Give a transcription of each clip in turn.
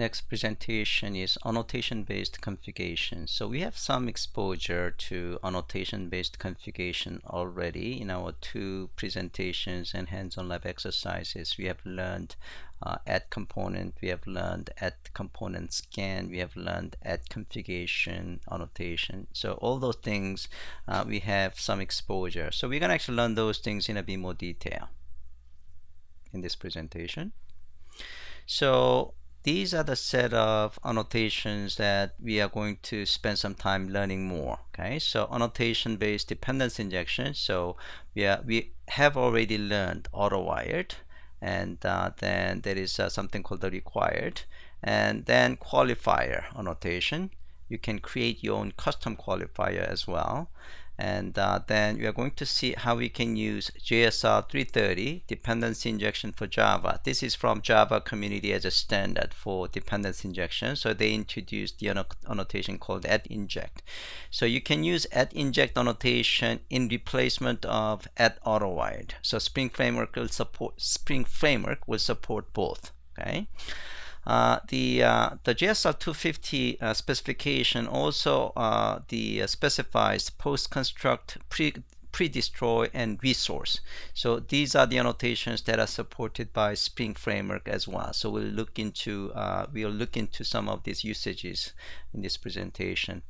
Next presentation is annotation-based configuration. So we have some exposure to annotation-based configuration already in our two presentations and hands-on lab exercises. We have learned add component, we have learned add component scan, we have learned add configuration, annotation. So all those things we have some exposure. So we're going to actually learn those things in a bit more detail in this presentation. So these are the set of annotations that we are going to spend some time learning more. Okay, so annotation-based dependency injection. So we have already learned auto-wired, and then there is something called the required, and then qualifier annotation. You can create your own custom qualifier as well. And then we are going to see how we can use JSR 330 dependency injection for Java. This is from Java community as a standard for dependency injection. So they introduced the annotation called add inject. So you can use add inject annotation in replacement of add auto-wired. So Spring Framework will support both. Okay. The JSR 250 specification also specifies post-construct, pre-destroy, and resource. So these are the annotations that are supported by Spring Framework as well. So we'll look into some of these usages in this presentation.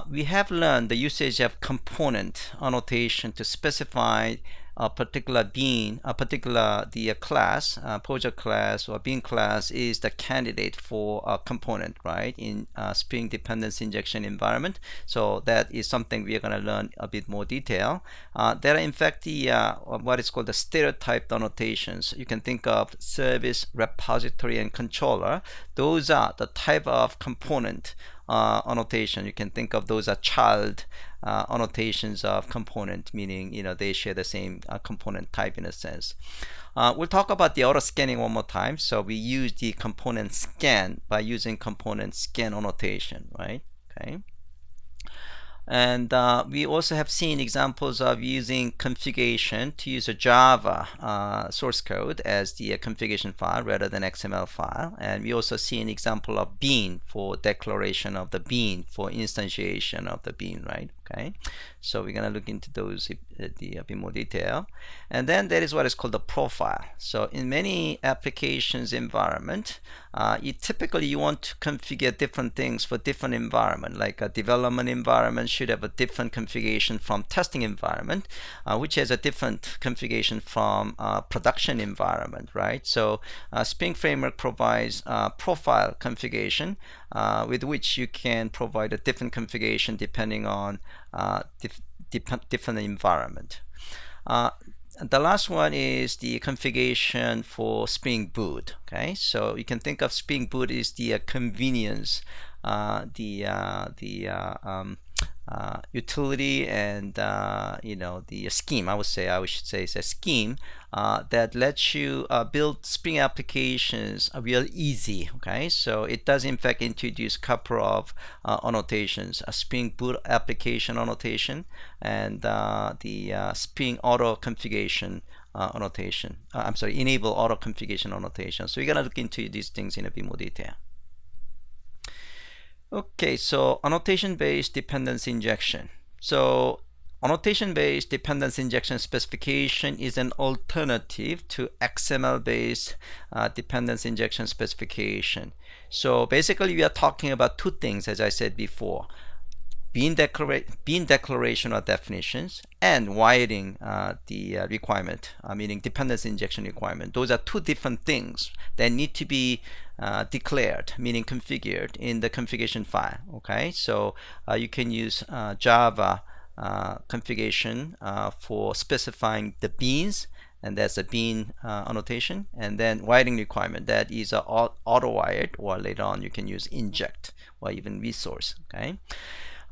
We have learned the usage of component annotation to specify a particular bean, class, project class or bean class is the candidate for a component, right, in Spring dependency injection environment. So that is something we are going to learn a bit more detail. There are in fact the what is called the stereotyped annotations. You can think of service, repository, and controller. Those are the type of component annotation. You can think of those as child annotations of component, meaning they share the same component type in a sense. We'll talk about the auto scanning one more time. So we use the component scan by using component scan annotation, right? Okay. And we also have seen examples of using configuration to use a Java source code as the configuration file rather than XML file. And we also see an example of bean for declaration of the bean, for instantiation of the bean, right? Okay, so we're going to look into those a bit more detail. And then there is what is called the profile. So in many applications environment, you want to configure different things for different environment. Like a development environment should have a different configuration from testing environment, which has a different configuration from production environment, right? So Spring Framework provides profile configuration with which you can provide a different configuration depending on different environment. The last one is the configuration for Spring Boot. Okay, so you can think of Spring Boot is the convenience, utility, and the scheme. I should say it's a scheme that lets you build Spring applications real easy. Okay, so it does in fact introduce a couple of annotations: a Spring Boot application annotation and the Spring Auto Configuration annotation. Enable Auto Configuration annotation. So we're gonna look into these things in a bit more detail. Okay, so annotation-based dependency injection. So annotation-based dependency injection specification is an alternative to XML-based dependency injection specification. So basically we are talking about two things, as I said before: bean declaration or definitions, and wiring the requirement, meaning dependency injection requirement. Those are two different things that need to be declared, meaning configured in the configuration file. Okay, so you can use Java configuration for specifying the beans, and that's a bean annotation, and then wiring requirement, that is auto-wired, or later on you can use inject or even resource. Okay.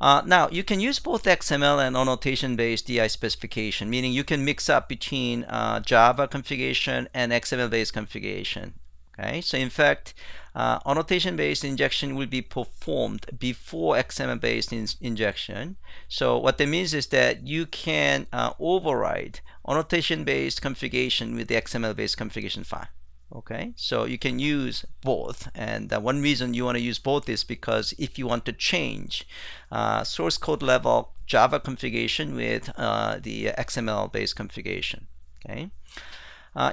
Now you can use both XML and annotation-based DI specification, meaning you can mix up between Java configuration and XML-based configuration. Okay, so in fact, annotation-based injection will be performed before XML-based injection. So what that means is that you can override annotation-based configuration with the XML-based configuration file. Okay, so you can use both, and one reason you want to use both is because if you want to change source code level Java configuration with the XML based configuration. Okay.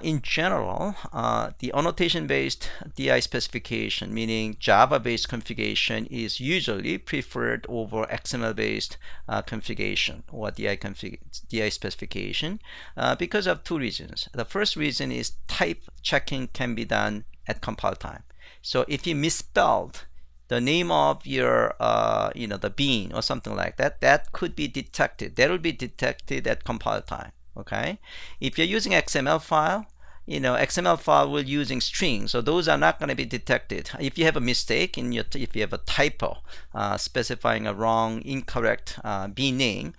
In general, the annotation-based DI specification, meaning Java-based configuration, is usually preferred over XML-based configuration or DI specification because of two reasons. The first reason is type checking can be done at compile time. So if you misspelled the name of your, the bean or something like that, that could be detected. That will be detected at compile time. Okay, if you're using XML file, XML file will using strings, so those are not going to be detected. If you have a mistake in your, if you have a typo specifying a wrong, incorrect bean name,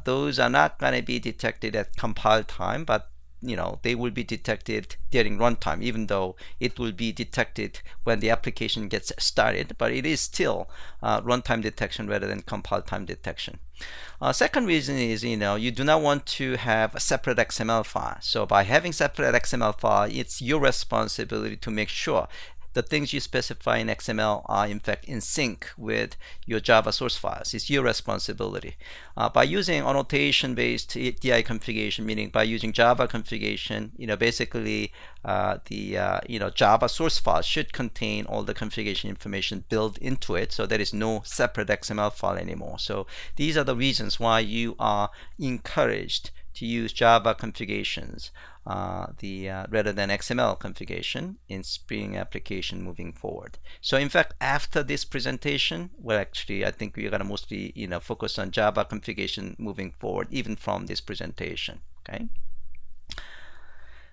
those are not going to be detected at compile time, but they will be detected during runtime, even though it will be detected when the application gets started, but it is still runtime detection rather than compile time detection. Second reason is, you do not want to have a separate XML file. So by having separate XML file, it's your responsibility to make sure the things you specify in XML are in fact in sync with your Java source files. It's your responsibility. By using annotation-based DI configuration, meaning by using Java configuration, basically the Java source file should contain all the configuration information built into it, so there is no separate XML file anymore. So these are the reasons why you are encouraged to use Java configurations rather than XML configuration in Spring application moving forward. So in fact, after this presentation, well, actually, I think we're going to mostly focus on Java configuration moving forward, even from this presentation. Okay.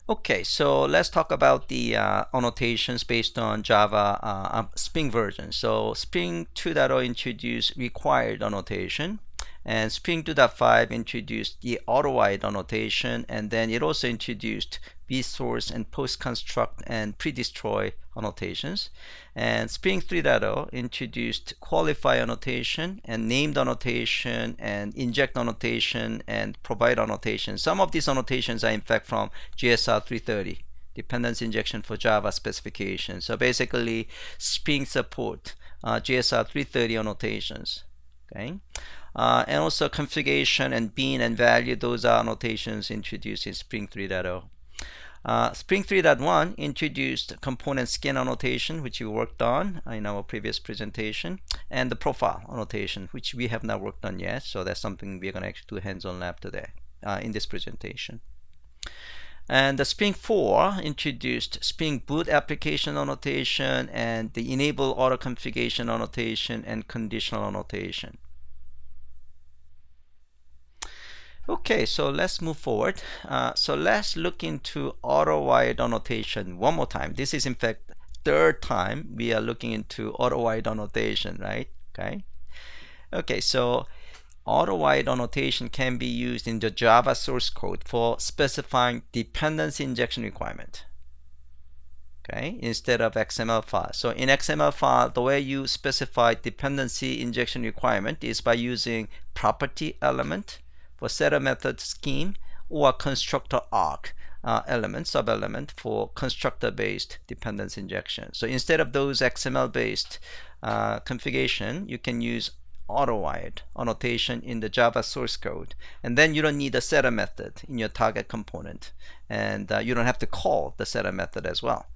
Okay, so let's talk about the annotations based on Java Spring version. So Spring 2.0 introduced required annotation, and Spring 2.5 introduced the auto-wide annotation, and then it also introduced resource and post-construct and pre-destroy annotations. And Spring 3.0 introduced qualify annotation and named annotation and inject annotation and provide annotation. Some of these annotations are in fact from GSR 330, dependency injection for Java specification. So basically, Spring support GSR 330 annotations. Okay. And also configuration and bean and value, those are annotations introduced in Spring 3.0. Spring 3.1 introduced component scan annotation, which we worked on in our previous presentation, and the profile annotation, which we have not worked on yet. So that's something we're going to actually do hands-on lab today in this presentation. And the Spring 4 introduced Spring Boot application annotation and the enable auto configuration annotation and conditional annotation. Okay, so let's move forward. So let's look into auto-wide annotation one more time. This is in fact third time we are looking into auto-wide annotation, right? Okay, so auto-wide annotation can be used in the Java source code for specifying dependency injection requirement. Okay, instead of XML file. So in XML file, the way you specify dependency injection requirement is by using property element for setter method scheme or constructor arc element, sub-element for constructor-based dependency injection. So instead of those XML-based configuration, you can use auto-wide annotation in the Java source code, and then you don't need a setter method in your target component, and you don't have to call the setter method as well.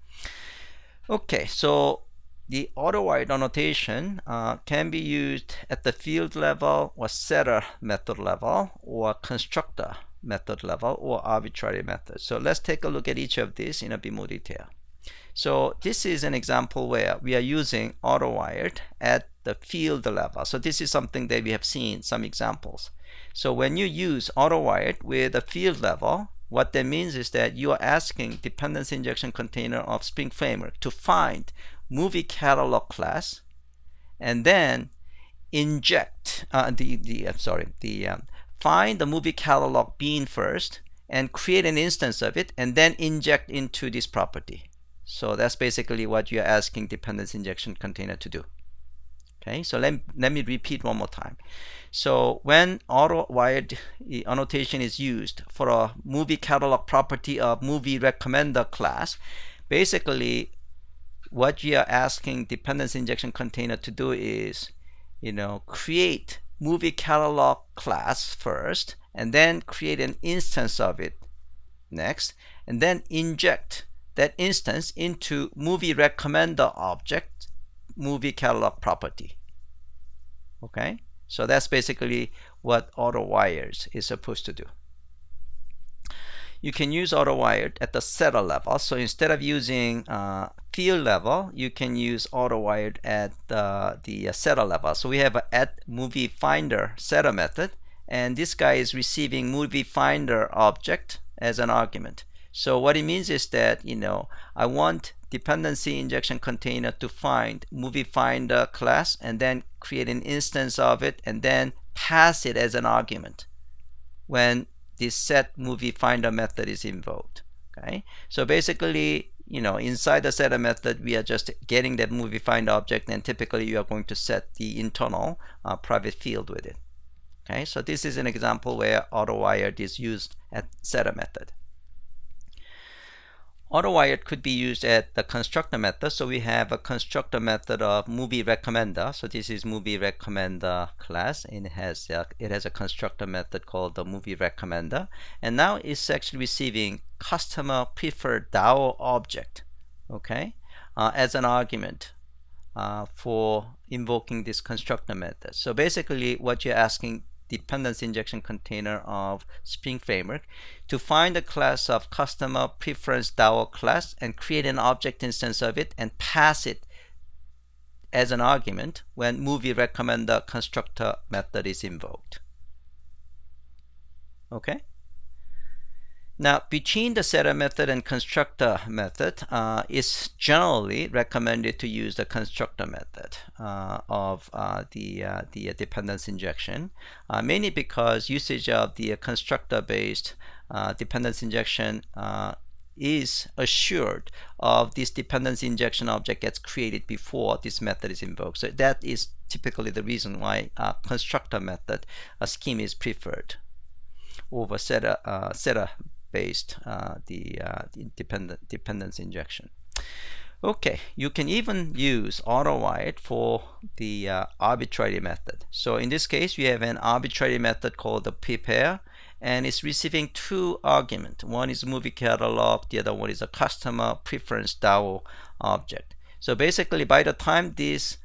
Okay, so the auto-wide annotation can be used at the field level or setter method level or constructor method level or arbitrary method. So let's take a look at each of these in a bit more detail. So this is an example where we are using auto-wide at the field level. So this is something that we have seen some examples. So when you use auto-wide with a field level, what that means is that you are asking dependency injection container of Spring Framework to find movie catalog class and then inject find the movie catalog bean first and create an instance of it and then inject into this property. So that's basically what you're asking dependency injection container to do. Okay, so let me repeat one more time. So when auto-wide annotation is used for a movie catalog property of movie recommender class, basically what you are asking dependency injection container to do is, create movie catalog class first, and then create an instance of it next, and then inject that instance into movie recommender object movie catalog property. Okay, so that's basically what AutoWired is supposed to do. You can use AutoWired at the setter level. So instead of using field level, you can use AutoWired at the setter level. So we have a at movie finder setter method, and this guy is receiving movie finder object as an argument. So what it means is that, I want dependency injection container to find movie finder class and then create an instance of it and then pass it as an argument when this set movie finder method is invoked. Okay, so basically, inside the setter method, we are just getting that movie finder object, and typically you are going to set the internal private field with it. Okay, so this is an example where AutoWired is used at setter method. AutoWired could be used at the constructor method. So we have a constructor method of movie recommender. So this is movie recommender class, and it has a constructor method called the movie recommender. And now it's actually receiving customer preferred DAO object, okay, as an argument for invoking this constructor method. So basically, what you're asking dependency injection container of Spring Framework to find a class of customer preference DAO class and create an object instance of it and pass it as an argument when movie recommender constructor method is invoked. Okay. Now, between the setter method and constructor method, it's generally recommended to use the constructor method of the dependency injection, mainly because usage of the constructor-based dependency injection is assured of this dependency injection object gets created before this method is invoked. So that is typically the reason why constructor method scheme is preferred over setter based the dependency injection. Okay, you can even use AutoWired for the arbitrary method. So in this case, we have an arbitrary method called the prepare, and it's receiving two arguments. One is movie catalog, the other one is a customer preference DAO object. So basically, by the time this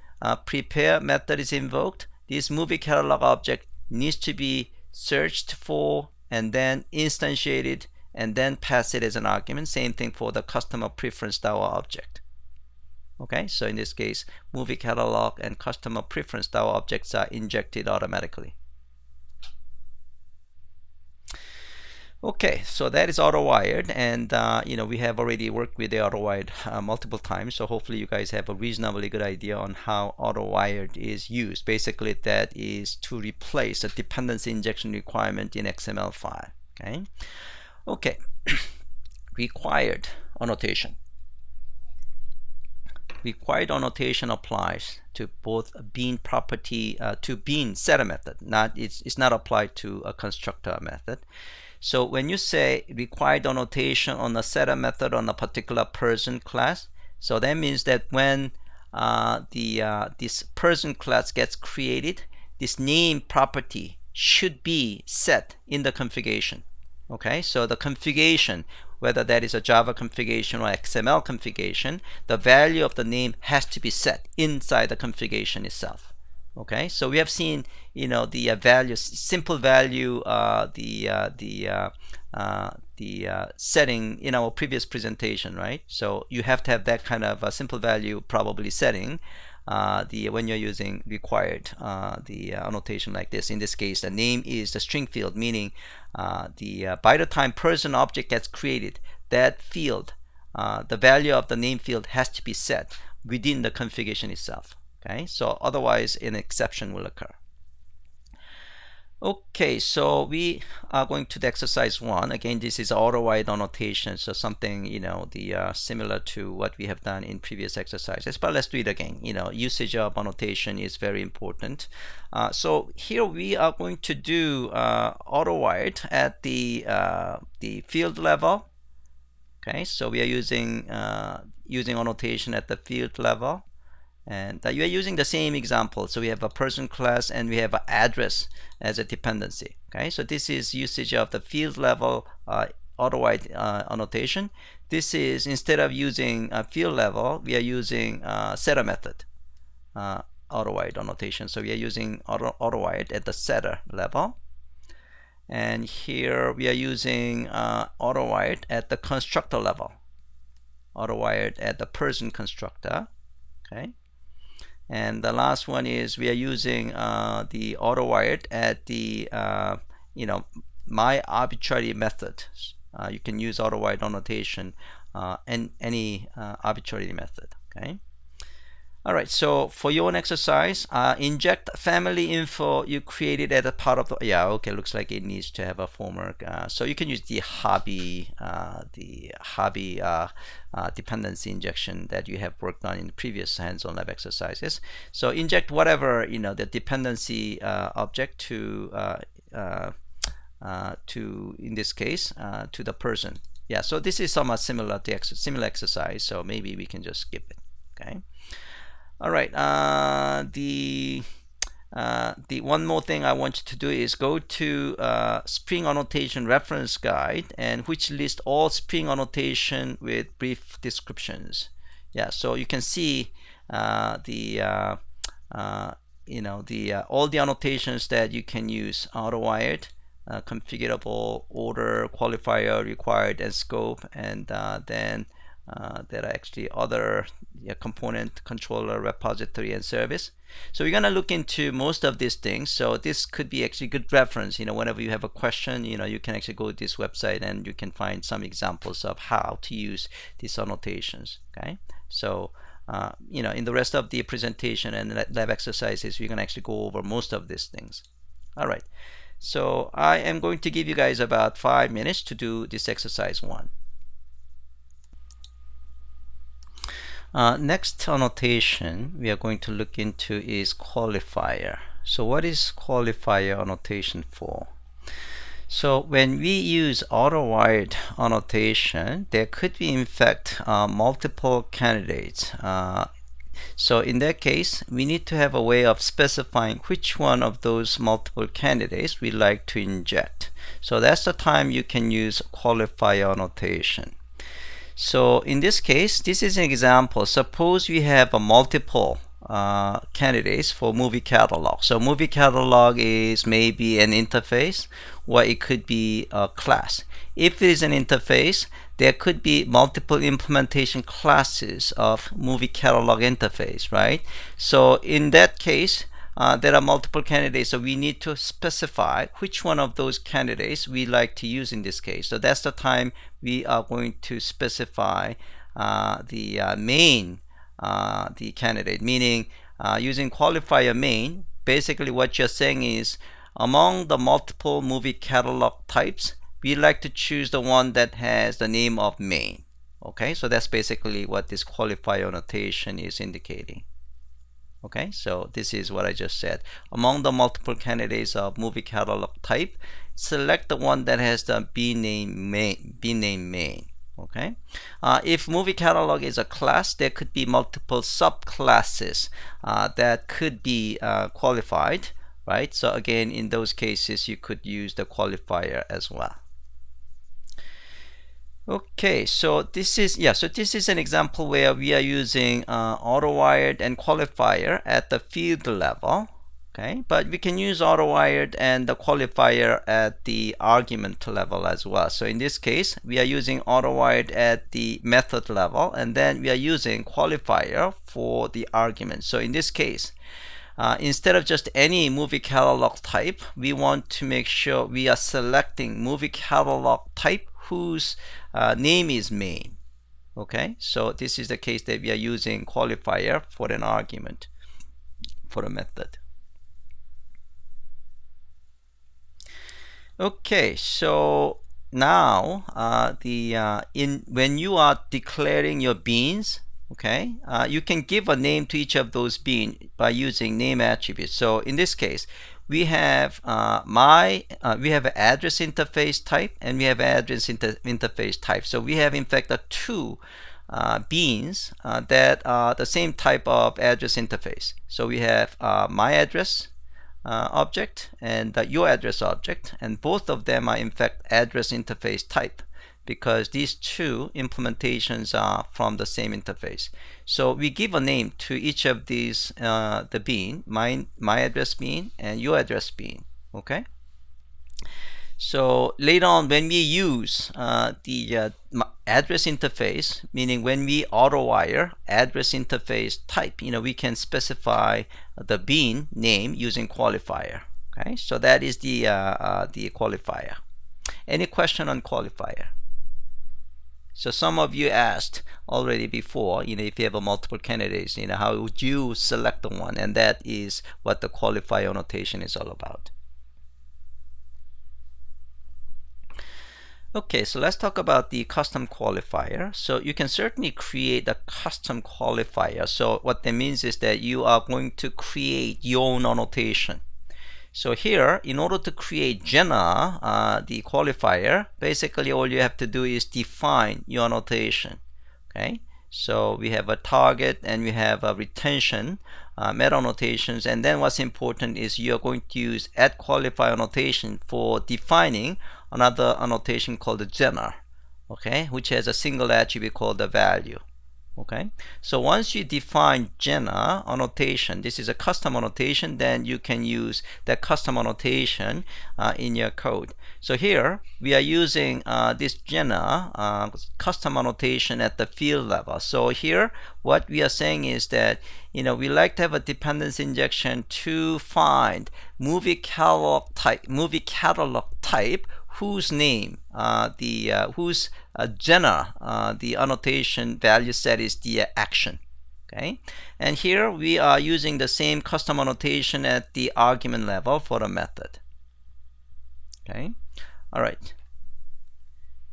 prepare method is invoked, this movie catalog object needs to be searched for and then instantiated and then pass it as an argument. Same thing for the customer preference DAO object. Okay, so in this case, movie catalog and customer preference DAO objects are injected automatically. Okay, so that is AutoWired, and we have already worked with the AutoWired multiple times, so hopefully you guys have a reasonably good idea on how AutoWired is used. Basically, that is to replace a dependency injection requirement in HTML5. Okay, required annotation. Required annotation applies to both a bean property to bean setter method. It's not applied to a constructor method. So when you say required annotation on a setter method on a particular person class, so that means that when this person class gets created, this name property should be set in the configuration. Okay, so the configuration, whether that is a Java configuration or XML configuration, the value of the name has to be set inside the configuration itself. Okay, so we have seen, the value, simple value, the setting in our previous presentation, right? So you have to have that kind of a simple value probably setting when you're using required the annotation like this. In this case, the name is the string field, meaning by the time person object gets created, that field, the value of the name field has to be set within the configuration itself. Okay, so otherwise an exception will occur. Okay, so we are going to the exercise 1. Again, this is AutoWired annotation, so something similar to what we have done in previous exercises. But let's do it again. Usage of annotation is very important. So here we are going to do AutoWired at the field level Okay, so we are using annotation at the field level, and you are using the same example. So we have a person class and we have an address as a dependency. Okay, so this is usage of the field level auto-white annotation. This is, instead of using a field level, we are using setter method auto-white annotation. So we are using auto-white at the setter level. And here we are using auto-white at the constructor level, auto-white at the person constructor. Okay, and the last one is we are using the auto-white at the my arbitrary method. You can use auto-white annotation and any arbitrary method. Okay. All right, so for your own exercise, inject family info you created as a part of the, okay, looks like it needs to have a framework. So you can use the hobby dependency injection that you have worked on in the previous hands-on lab exercises. So inject whatever, the dependency object to in this case, to the person. Yeah, so this is somewhat similar to similar exercise, so maybe we can just skip it. Okay. All right, the one more thing I want you to do is go to Spring Annotation Reference Guide, and which lists all Spring Annotation with brief descriptions. Yeah, so you can see all the annotations that you can use: auto-wired, configurable, order, qualifier, required, and scope, and then there are actually other component, controller, repository, and service. So we're going to look into most of these things. So this could be actually good reference. Whenever you have a question, you can actually go to this website and you can find some examples of how to use these annotations. Okay. So in the rest of the presentation and lab exercises, we're going to actually go over most of these things. All right. So I am going to give you guys about 5 minutes to do this exercise 1. Next annotation we are going to look into is qualifier. So what is qualifier annotation for? So when we use auto-wired annotation, there could be in fact multiple candidates. So in that case, we need to have a way of specifying which one of those multiple candidates we like to inject. So that's the time you can use qualifier annotation. So in this case, this is an example. Suppose we have a multiple candidates for movie catalog. So movie catalog is maybe an interface, or it could be a class. If it is an interface, there could be multiple implementation classes of movie catalog interface, right? So in that case, there are multiple candidates, so we need to specify which one of those candidates we like to use in this case. So that's the time we are going to specify the main, the candidate, meaning using qualifier main. Basically what you're saying is, among the multiple movie catalog types, we like to choose the one that has the name of main. Okay, so that's basically what this qualifier annotation is indicating. Okay, so this is what I just said. Among the multiple candidates of movie catalog type, select the one that has the B name main. Okay, if movie catalog is a class, there could be multiple subclasses that could be qualified, right? So again, in those cases, you could use the qualifier as well. Okay, so this is an example where we are using auto-wired and qualifier at the field level. Okay, but we can use auto-wired and the qualifier at the argument level as well. So in this case, we are using auto-wired at the method level, and then we are using qualifier for the argument. So in this case, instead of just any movie catalog type, we want to make sure we are selecting movie catalog type whose name is main. Okay, so this is the case that we are using qualifier for an argument for a method. Okay, so now when you are declaring your beans, okay, you can give a name to each of those beans by using name attributes. So in this case, we have we have an address interface type and we have address interface type. So we have in fact two beans that are the same type of address interface. So we have my address object and your address object, and both of them are in fact address interface type, because these two implementations are from the same interface. So we give a name to each of these, the bean, my address bean and your address bean. Okay. So later on, when we use the address interface, meaning when we auto wire address interface type, we can specify the bean name using qualifier. Okay, so that is the qualifier. Any question on qualifier? So some of you asked already before, if you have multiple candidates, how would you select the one? And that is what the qualifier annotation is all about. Okay, so let's talk about the custom qualifier. So you can certainly create a custom qualifier. So what that means is that you are going to create your own annotation. So here, in order to create Jenna, the qualifier, basically all you have to do is define your annotation. Okay, so we have a target and we have a retention, meta annotations, and then what's important is you are going to use add qualifier annotation for defining another annotation called the Jenna, okay, which has a single attribute called the value. Okay, so once you define Jenna annotation, this is a custom annotation, then you can use that custom annotation in your code. So here we are using this Jenna custom annotation at the field level. So here what we are saying is that we like to have a dependency injection to find movie catalog type whose name whose Jenna the annotation value set is the action. Okay, and here we are using the same custom annotation at the argument level for the method. Okay, all right.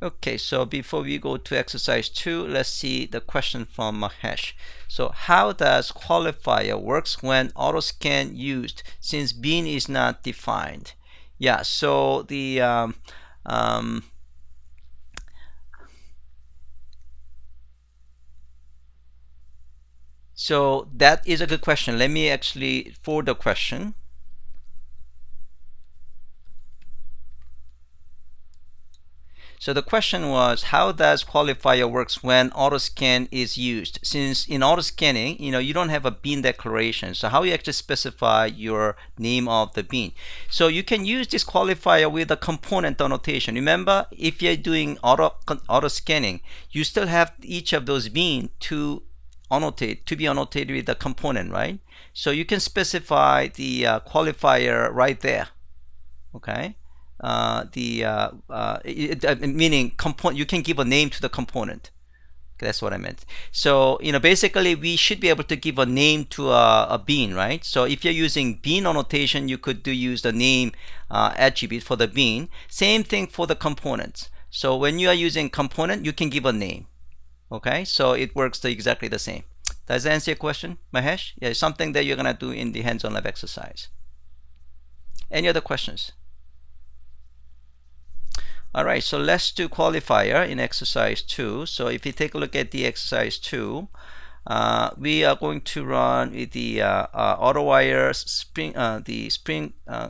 Okay, so before we go to exercise 2, let's see the question from Mahesh. So how does qualifier works when autoscan used since bean is not defined? Yeah, so the so that is a good question. Let me actually forward the question. So the question was, how does qualifier works when autoscan is used? Since in autoscanning, you don't have a bean declaration. So how you actually specify your name of the bean? So you can use this qualifier with a component annotation. Remember, if you're doing autoscanning, you still have each of those bean to be annotated with the component, right? So you can specify the qualifier right there. Okay. Meaning you can give a name to the component. Okay, that's what I meant. So basically we should be able to give a name to a bean, right? So if you're using bean annotation, you could use the name attribute for the bean. Same thing for the components. So when you are using component, you can give a name. Okay, so it works exactly the same. Does that answer your question, Mahesh? Yeah, it's something that you're gonna do in the hands-on lab exercise. Any other questions? All right, so let's do qualifier in exercise 2. So if you take a look at the exercise 2, we are going to run with the AutoWire Spring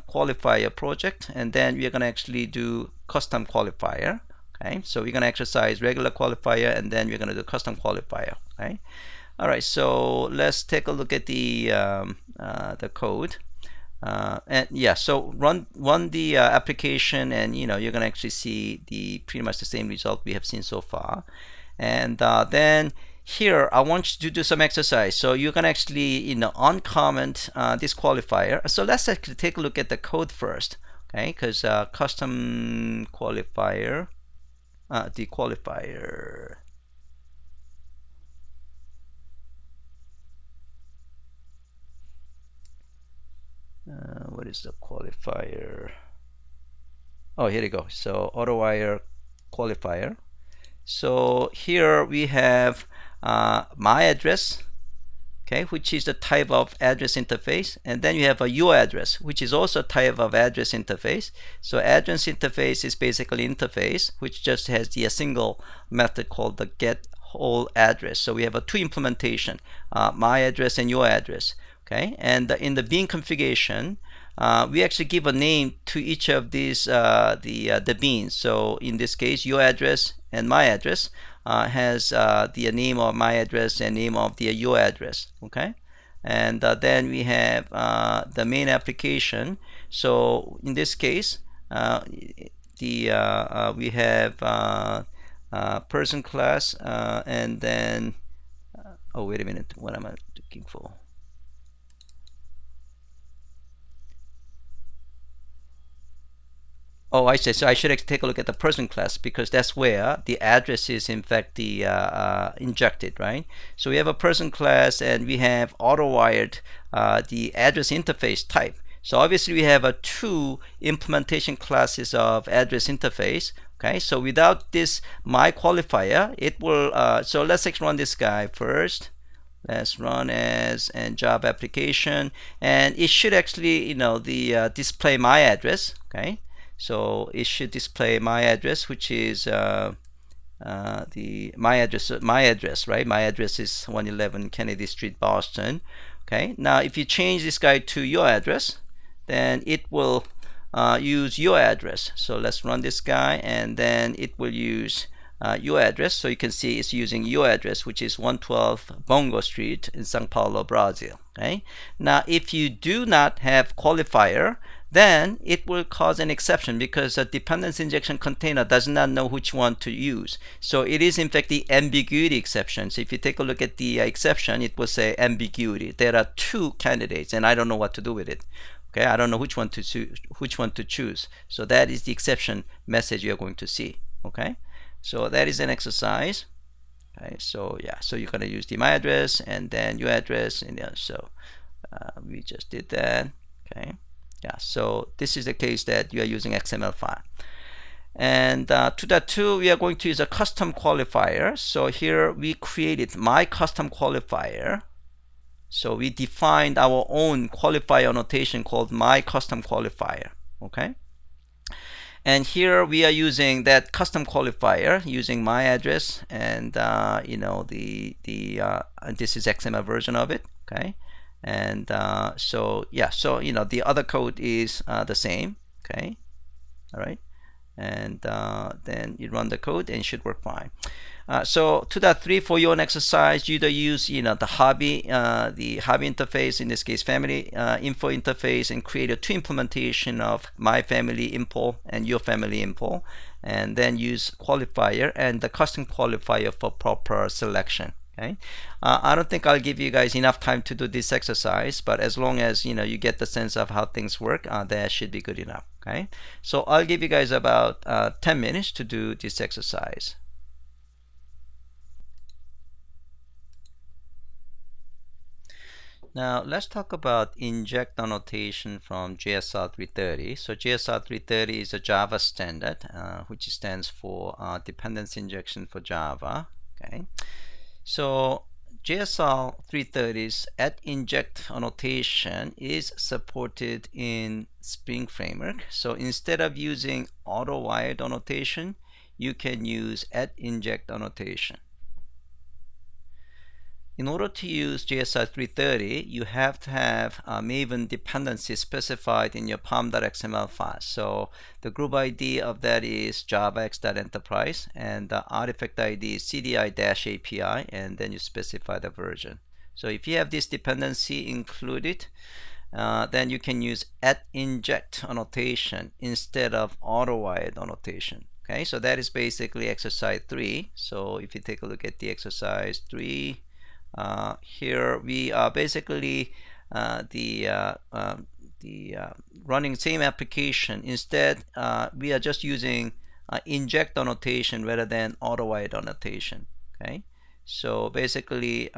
qualifier project, and then we are going to actually do custom qualifier. Okay, so we're going to exercise regular qualifier, and then we're going to do custom qualifier. Okay, all right. So let's take a look at the code. And yeah, so run the application, and you're gonna actually see pretty much the same result we have seen so far. And then here I want you to do some exercise. So you can actually uncomment this qualifier. So let's actually take a look at the code first, okay? Because custom qualifier, the qualifier. What is the qualifier? Oh, here we go. So AutoWire qualifier. So here we have my address. okay, which is the type of address interface, and then you have a UI address, which is also a type of address interface. So address interface is basically interface which just has a single method called the get whole address. So we have a two implementation, my address and UI address, okay. And in the bean configuration, we actually give a name to each of these the beans. So in this case, your address and my address has the name of my address and name of the your address, okay. And then we have the main application. So in this case, we have person class, and then oh, wait a minute, what am I looking for? Oh, I see. So I should take a look at the person class, because that's where the address is in fact the injected, right? So we have a person class, and we have auto-wired the address interface type. So obviously we have two implementation classes of address interface. Okay, so without this my qualifier, it will. So let's run this guy first. Let's run as and job application, and it should actually, the display my address. Okay. So it should display my address, which is the my address, right? My address is 111 Kennedy Street, Boston. Okay. Now, if you change this guy to your address, then it will use your address. So let's run this guy, and then it will use your address. So you can see it's using your address, which is 112 Bongo Street in Sao Paulo, Brazil. Okay. Now, if you do not have qualifier, then it will cause an exception, because a dependency injection container does not know which one to use. So it is in fact the ambiguity exception. So if you take a look at the exception, it will say ambiguity. There are two candidates, and I don't know what to do with it. Okay, I don't know which one to choose. So that is the exception message you are going to see. Okay, so that is an exercise. Okay, so yeah, so you're going to use the my address and then your address, and yeah, so we just did that. Okay. Yeah, so this is the case that you are using XML5. And to that too, we are going to use a custom qualifier. So here we created my custom qualifier. So we defined our own qualifier annotation called my custom qualifier. Okay. And here we are using that custom qualifier using my address, and this is XML version of it. Okay. And so yeah, so the other code is the same. Okay, all right, and then you run the code and it should work fine. So 2.3 for your own exercise, you either use the hobby interface, in this case family info interface, and create a two implementation of my family info and your family info, and then use qualifier and the custom qualifier for proper selection. Okay. I don't think I'll give you guys enough time to do this exercise, but as long as you get the sense of how things work, that should be good enough. Okay, so I'll give you guys about 10 minutes to do this exercise. Now let's talk about inject annotation from JSR 330. So JSR 330 is a Java standard, which stands for dependency injection for Java. Okay. So JSR 330's @inject annotation is supported in Spring Framework. So instead of using auto-wired annotation, you can use @inject annotation. In order to use JSR 330, you have to have a Maven dependency specified in your pom.xml file. So the group ID of that is javax.enterprise, and the artifact ID is cdi-api, and then you specify the version. So if you have this dependency included, then you can use @inject annotation instead of auto-wired annotation. Okay, so that is basically exercise 3. So if you take a look at the exercise 3, here we are basically running same application. Instead, we are just using inject annotation rather than auto-wired annotation. Okay, so basically,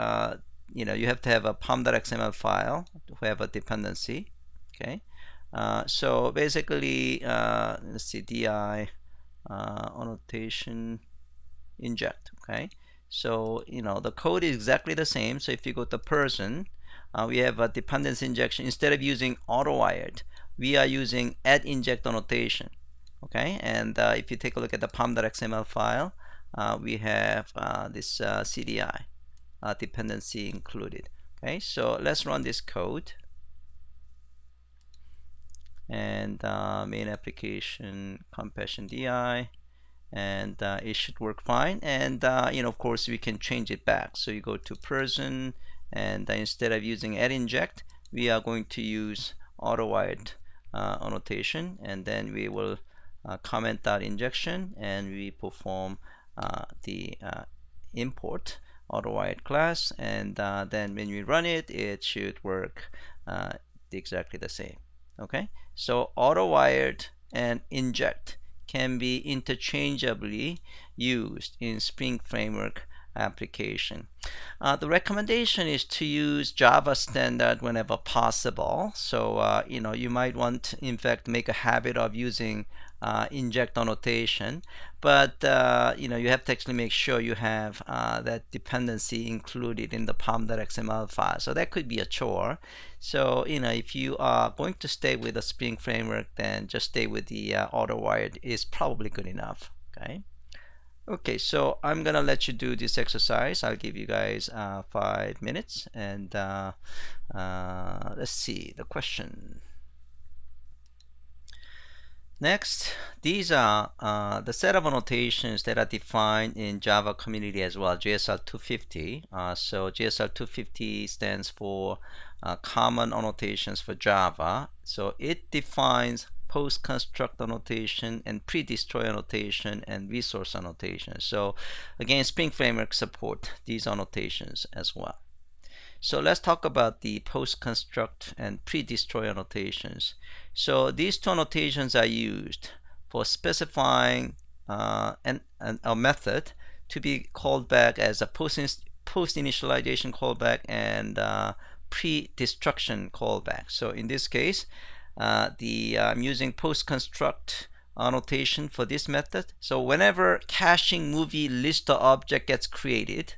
you have to have a pom.xml file to have a dependency. Okay, so basically, let's see, di annotation inject. Okay. So the code is exactly the same. So if you go to person, we have a dependency injection. Instead of using auto-wired, we are using add inject annotation. Okay, and if you take a look at the pom.xml file, we have this CDI dependency included. Okay, so let's run this code. And main application compassion DI, and it should work fine. And of course we can change it back. So you go to person, and instead of using add inject, we are going to use auto-wired annotation, and then we will comment that injection, and we perform the import auto-wired class, and then when we run it, it should work exactly the same. Okay, so auto-wired and inject can be interchangeably used in Spring Framework application. The recommendation is to use Java standard whenever possible. So you might want, in fact, make a habit of using inject annotation, but you have to actually make sure you have that dependency included in the pom.xml file. So that could be a chore. So if you are going to stay with the Spring Framework, then just stay with the auto-wired is probably good enough. Okay, so I'm gonna let you do this exercise. I'll give you guys 5 minutes, and let's see the question. Next, these are the set of annotations that are defined in Java community as well, JSL 250. So JSL 250 stands for Common Annotations for Java. So it defines post-construct annotation and pre-destroy annotation and resource annotation. So again, Spring Framework support these annotations as well. So let's talk about the post-construct and pre-destroy annotations. So these two annotations are used for specifying a method to be called back as a post-initialization callback and pre-destruction callback. So in this case, I'm using post-construct annotation for this method. So whenever caching movie lister object gets created,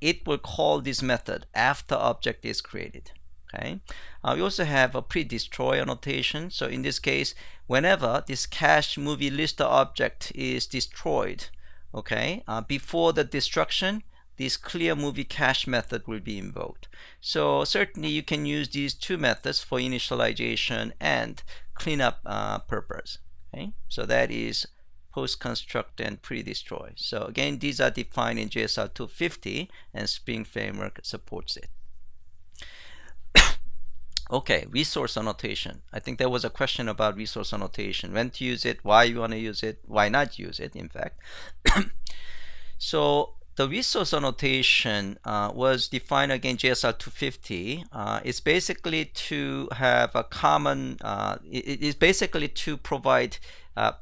it will call this method after object is created. Okay. We also have a pre-destroy annotation. So in this case, whenever this cache movie lister object is destroyed, okay, before the destruction, this clear movie cache method will be invoked. So certainly you can use these two methods for initialization and cleanup purpose. Okay. So that is post-construct and pre-destroy. So again, these are defined in JSL 250, and Spring Framework supports it. Okay, resource annotation. I think there was a question about resource annotation. When to use it, why you want to use it, why not use it, in fact. So the resource annotation was defined again JSL 250. It's basically to have a common, it is basically to provide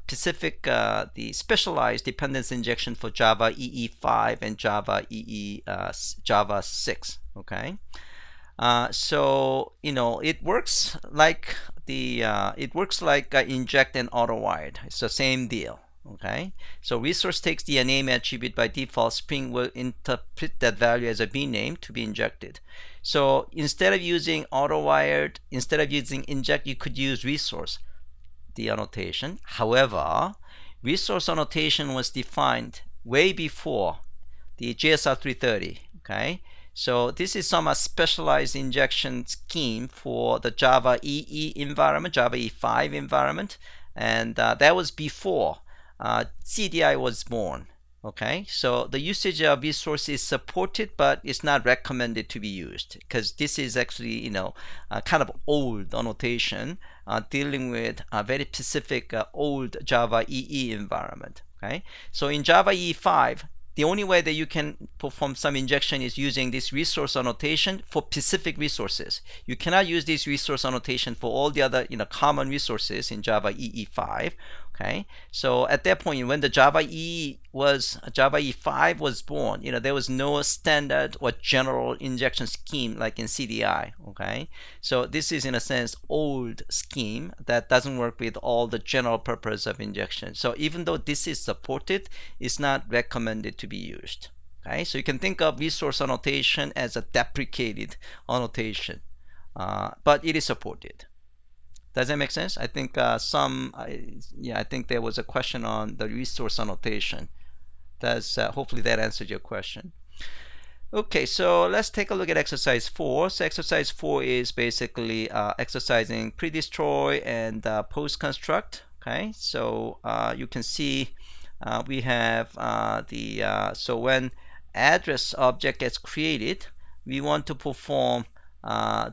specific, the specialized dependency injection for Java EE5 and Java Java 6. Okay. So it works like inject and auto-wired. It's the same deal. Okay, so resource takes the name attribute. By default, Spring will interpret that value as a B name to be injected. So instead of using auto-wired, instead of using inject, you could use resource, the annotation. However, resource annotation was defined way before the JSL 330. Okay, so this is some specialized injection scheme for the Java EE environment, Java E5 environment, and that was before CDI was born. Okay, so the usage of resource is supported, but it's not recommended to be used, because this is actually kind of old annotation dealing with a very specific old Java EE environment. Okay, so in Java E5, the only way that you can perform some injection is using this resource annotation for specific resources. You cannot use this resource annotation for all the other common resources in Java EE5. Okay, so at that point, when the Java E5 was born, there was no standard or general injection scheme like in CDI. Okay, so this is in a sense old scheme that doesn't work with all the general purpose of injection. So even though this is supported, it's not recommended to be used. Okay, so you can think of resource annotation as a deprecated annotation, but it is supported. Does that make sense? I think I think there was a question on the resource annotation. That's hopefully that answered your question. Okay, so let's take a look at exercise 4. So exercise 4 is basically exercising pre-destroy and post-construct. Okay, so you can see we have so when address object gets created, we want to perform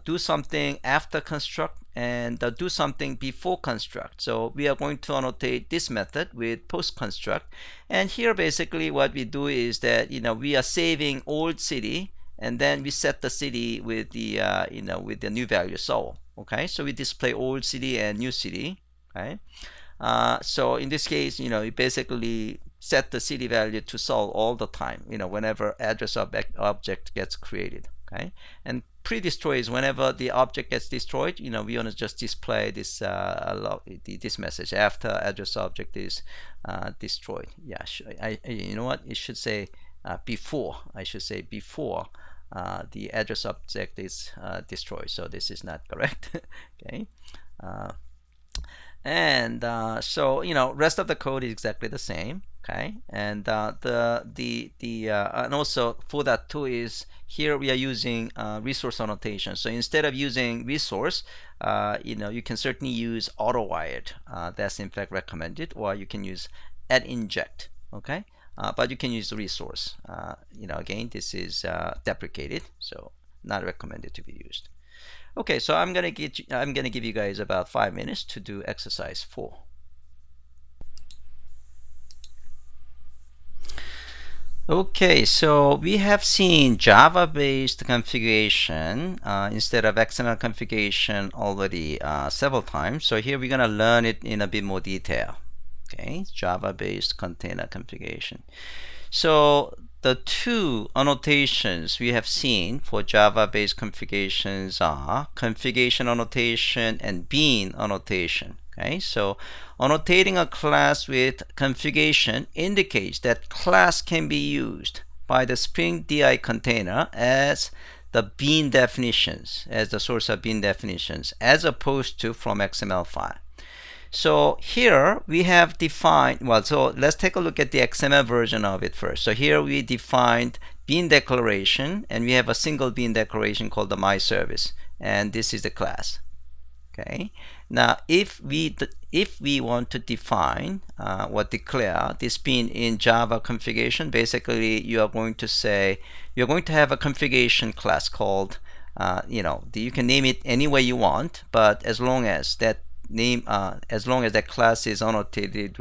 do something after construct and do something before construct. So we are going to annotate this method with post construct, and here basically what we do is that we are saving old city, and then we set the city with the with the new value Seoul. Okay, so we display old city and new city. Okay, so in this case, we basically set the city value to Seoul all the time, whenever address object gets created. Okay, and pre-destroy is whenever the object gets destroyed, we want to just display this this message after address object is destroyed. Yeah, you know what? It should say before. I should say before the address object is destroyed. So this is not correct. Okay. And so rest of the code is exactly the same. Okay, and and also for that too is here we are using resource annotation. So instead of using resource, you can certainly use auto-wired. That's in fact recommended, or you can use add inject. Okay, but you can use resource. Again, this is deprecated, so not recommended to be used. Okay, so I'm gonna give you guys about 5 minutes to do exercise 4. Okay, so we have seen Java-based configuration instead of XML configuration already several times. So here we're gonna learn it in a bit more detail. Okay, Java-based container configuration. So the two annotations we have seen for Java-based configurations are configuration annotation and bean annotation. Okay, so annotating a class with configuration indicates that class can be used by the Spring DI container as the bean definitions, as the source of bean definitions, as opposed to from XML5. So here we have defined, so let's take a look at the XML version of it first. So here we defined bean declaration, and we have a single bean declaration called the my service, and this is the class. Okay. Now if we want to define or declare this bean in Java configuration, basically you are going to say you're going to have a configuration class called you can name it any way you want, but as long as that name as long as that class is annotated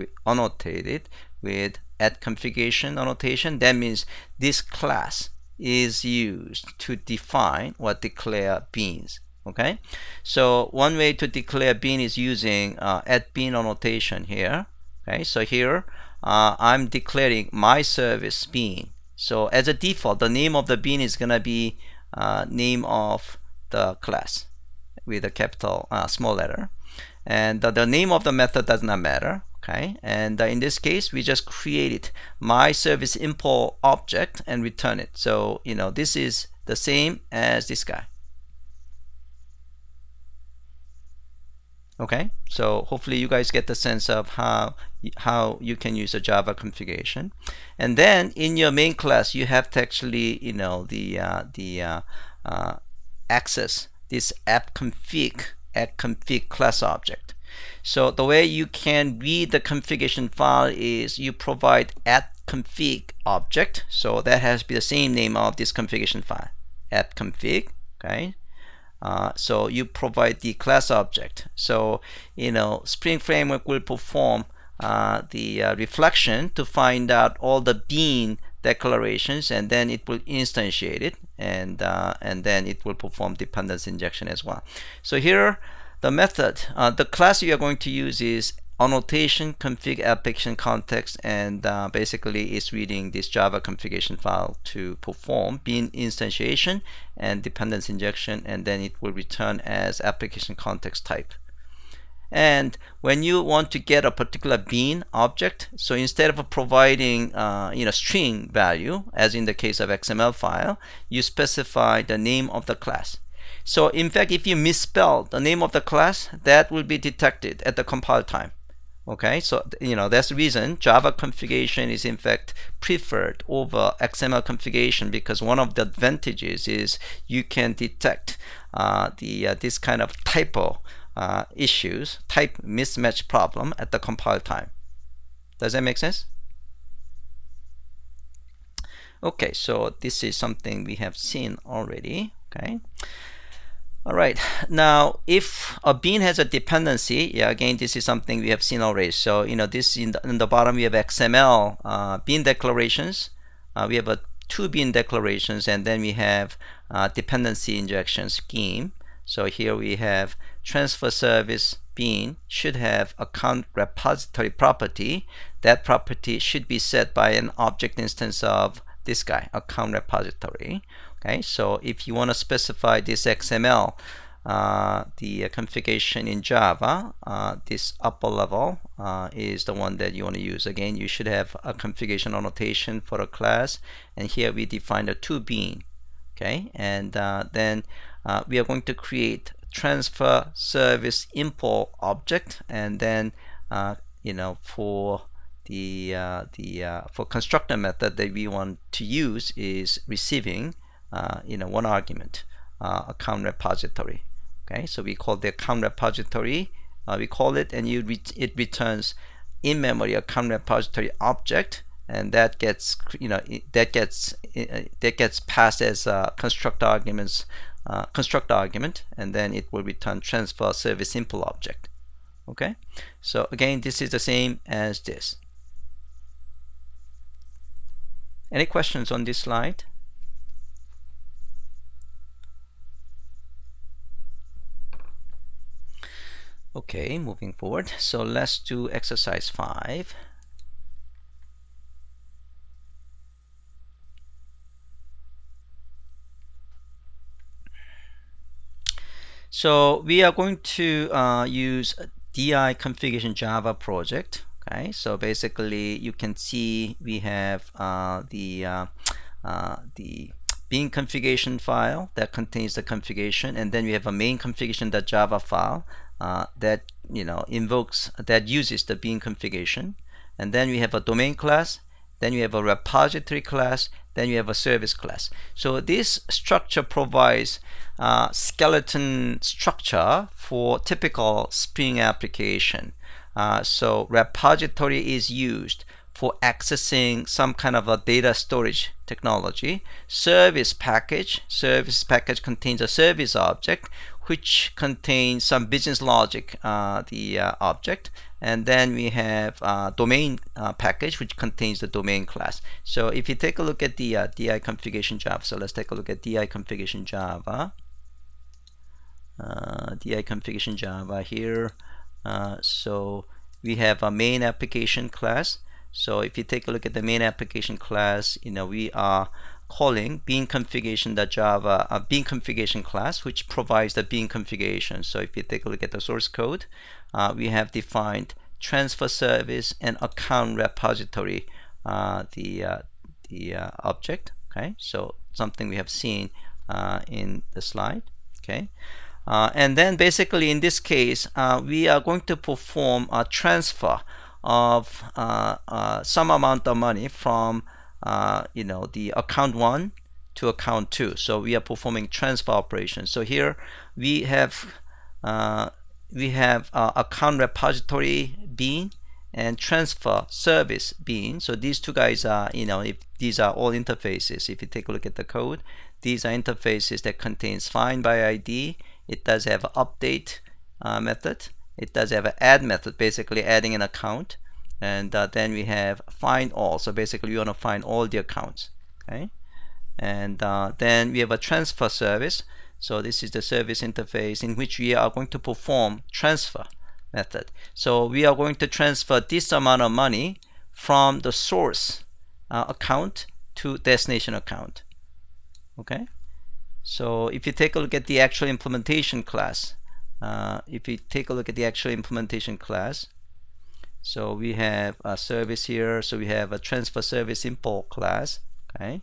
with at configuration annotation, that means this class is used to define or declare beans. Okay, so one way to declare bean is using at bean annotation here. Okay, so here I'm declaring my service bean. So as a default, the name of the bean is gonna be name of the class with a capital small letter, and the name of the method does not matter. Okay, and in this case we just created my service import object and return it. So this is the same as this guy. Okay, so hopefully you guys get the sense of how you can use a Java configuration, and then in your main class you have to actually access this app config class object. So the way you can read the configuration file is you provide app config object, so that has to be the same name of this configuration file, app config. Okay. So you provide the class object. So Spring Framework will perform the reflection to find out all the bean declarations, and then it will instantiate it, and then it will perform dependency injection as well. So here the method, the class you are going to use is annotation config application context, and basically it's reading this Java configuration file to perform bean instantiation and dependency injection, and then it will return as application context type. And when you want to get a particular bean object, so instead of providing string value, as in the case of XML file, you specify the name of the class. So in fact, if you misspell the name of the class, that will be detected at the compile time. Okay, so that's the reason Java configuration is in fact preferred over XML configuration, because one of the advantages is you can detect this kind of typo issues, type mismatch problem at the compile time. Does that make sense? Okay, so this is something we have seen already. Okay. All right, now if a bean has a dependency, yeah, again, this is something we have seen already. So, this in the bottom, we have XML bean declarations. We have two bean declarations, and then we have dependency injection scheme. So here we have transfer service bean should have account repository property. That property should be set by an object instance of this guy, account repository. Okay, so if you want to specify this XML, the configuration in Java, this upper level is the one that you want to use. Again, you should have a configuration annotation for a class, and here we define a to bean. Okay, and then we are going to create transfer service import object, and then for for constructor method that we want to use is receiving one argument, account repository. Okay, so we call the account repository, we call it, and it returns in memory account repository object, and that gets that gets passed as constructor argument, and then it will return transfer service import object. Okay, so again, this is the same as this. Any questions on this slide? Okay, moving forward. So let's do exercise 5. So we are going to use DI configuration Java project. Okay, so basically you can see we have the bean configuration file that contains the configuration, and then we have a main configuration.java file that uses the bean configuration, and then we have a domain class, then we have a repository class, then we have a service class. So this structure provides skeleton structure for typical Spring application. So repository is used for accessing some kind of a data storage technology. Service package contains a service object which contains some business logic, the object, and then we have domain package which contains the domain class. So if you take a look at the DI configuration Java, so let's take a look at DI configuration Java. DI configuration Java here. So we have a main application class. So if you take a look at the main application class, we are calling bean configuration.java a bean configuration class which provides the bean configuration. So if you take a look at the source code, we have defined transfer service and account repository, the object. Okay, so something we have seen in the slide. Okay. And then basically in this case, we are going to perform a transfer of some amount of money from the account 1 to account 2. So we are performing transfer operations. So here we have account repository bean and transfer service bean. So these two guys are, if these are all interfaces. If you take a look at the code, these are interfaces that contains find by ID. It does have an update method. It does have an add method, basically adding an account. And then we have find all. So basically, you want to find all the accounts. Okay. And then we have a transfer service. So this is the service interface in which we are going to perform transfer method. So we are going to transfer this amount of money from the source account to destination account. Okay. So if you take a look at the actual implementation class, if we take a look at the actual implementation class, so we have a service here. So we have a transfer service import class, okay,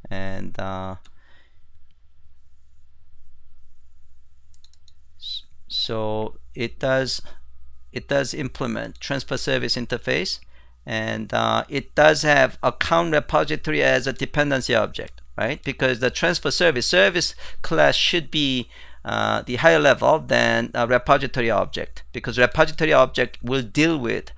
and so it does implement transfer service interface, and it does have account repository as a dependency object, right? Because the transfer service class should be the higher level than a repository object, because repository object will deal with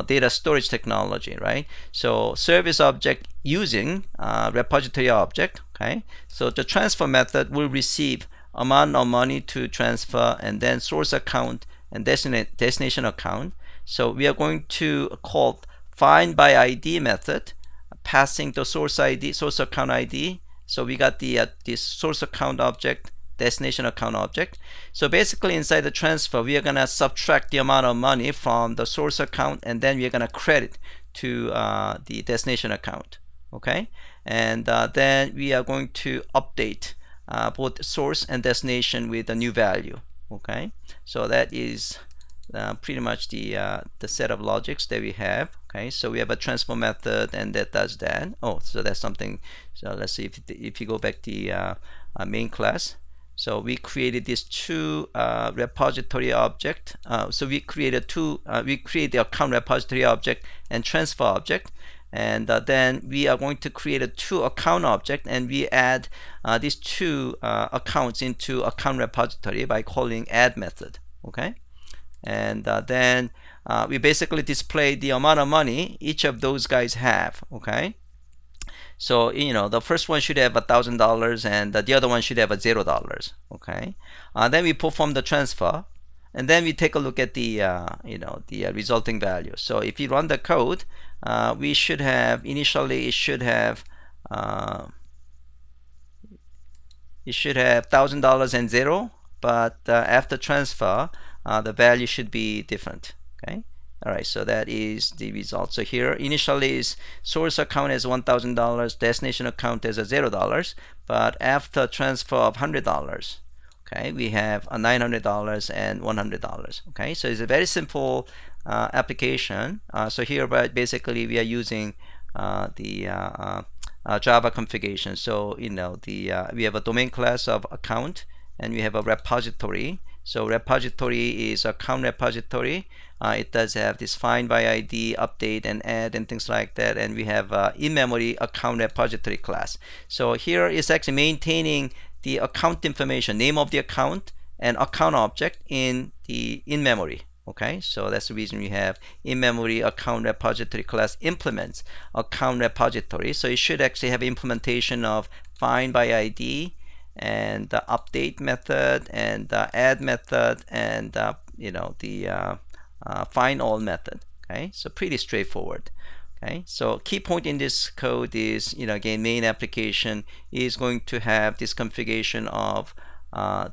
data storage technology, right? So service object using repository object, okay? So the transfer method will receive amount of money to transfer, and then source account and destination account. So we are going to call find by ID method, passing the source account ID. So we got the this source account object, destination account object. So basically inside the transfer, we are going to subtract the amount of money from the source account, and then we are going to credit to the destination account, okay? And then we are going to update both source and destination with a new value, okay? So that is pretty much the set of logics that we have, okay? So we have a transfer method, and that does that. Oh, so that's something. So let's see if you go back to the main class. So we created these two repository object. So we created we create the account repository object and transfer object, and then we are going to create a two account object, and we add these two accounts into account repository by calling add method, okay? And then we basically display the amount of money each of those guys have, okay? So the first one should have $1,000, and the other one should have $0, okay? Then we perform the transfer, and then we take a look at the the resulting value. So if you run the code, we should have initially it should have $1,000 and 0, but after transfer the value should be different, okay? All right, so that is the result. So here initially is source account as $1,000, destination account as $0, but after transfer of $100, okay, we have a $900 and $100, okay? So it's a very simple application. So here, but basically we are using the Java configuration. So we have a domain class of account, and we have a repository. So repository is account repository. It does have this find by ID, update, and add, and things like that. And we have in-memory account repository class. So here is actually maintaining the account information, name of the account, and account object in the in-memory. Okay, so that's the reason we have in-memory account repository class implements account repository. So it should actually have implementation of find by ID, and the update method, and the add method, and the find all method. Okay, so pretty straightforward. Okay, so key point in this code is, again, main application is going to have this configuration of so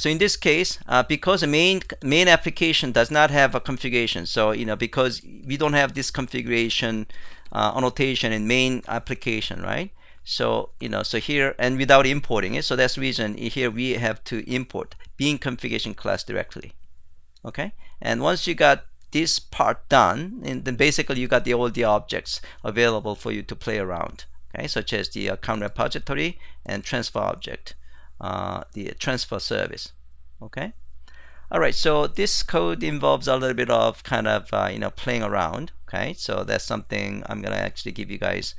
in this case, because the main application does not have a configuration, so because we don't have this configuration annotation in main application, right? So so here, and without importing it, so that's the reason here we have to import bean configuration class directly. Okay, and once you got this part done, and then basically you got all the objects available for you to play around, okay, such as the account repository and transfer object, the transfer service. Okay, all right, so this code involves a little bit of kind of playing around. Okay, so that's something I'm gonna actually give you guys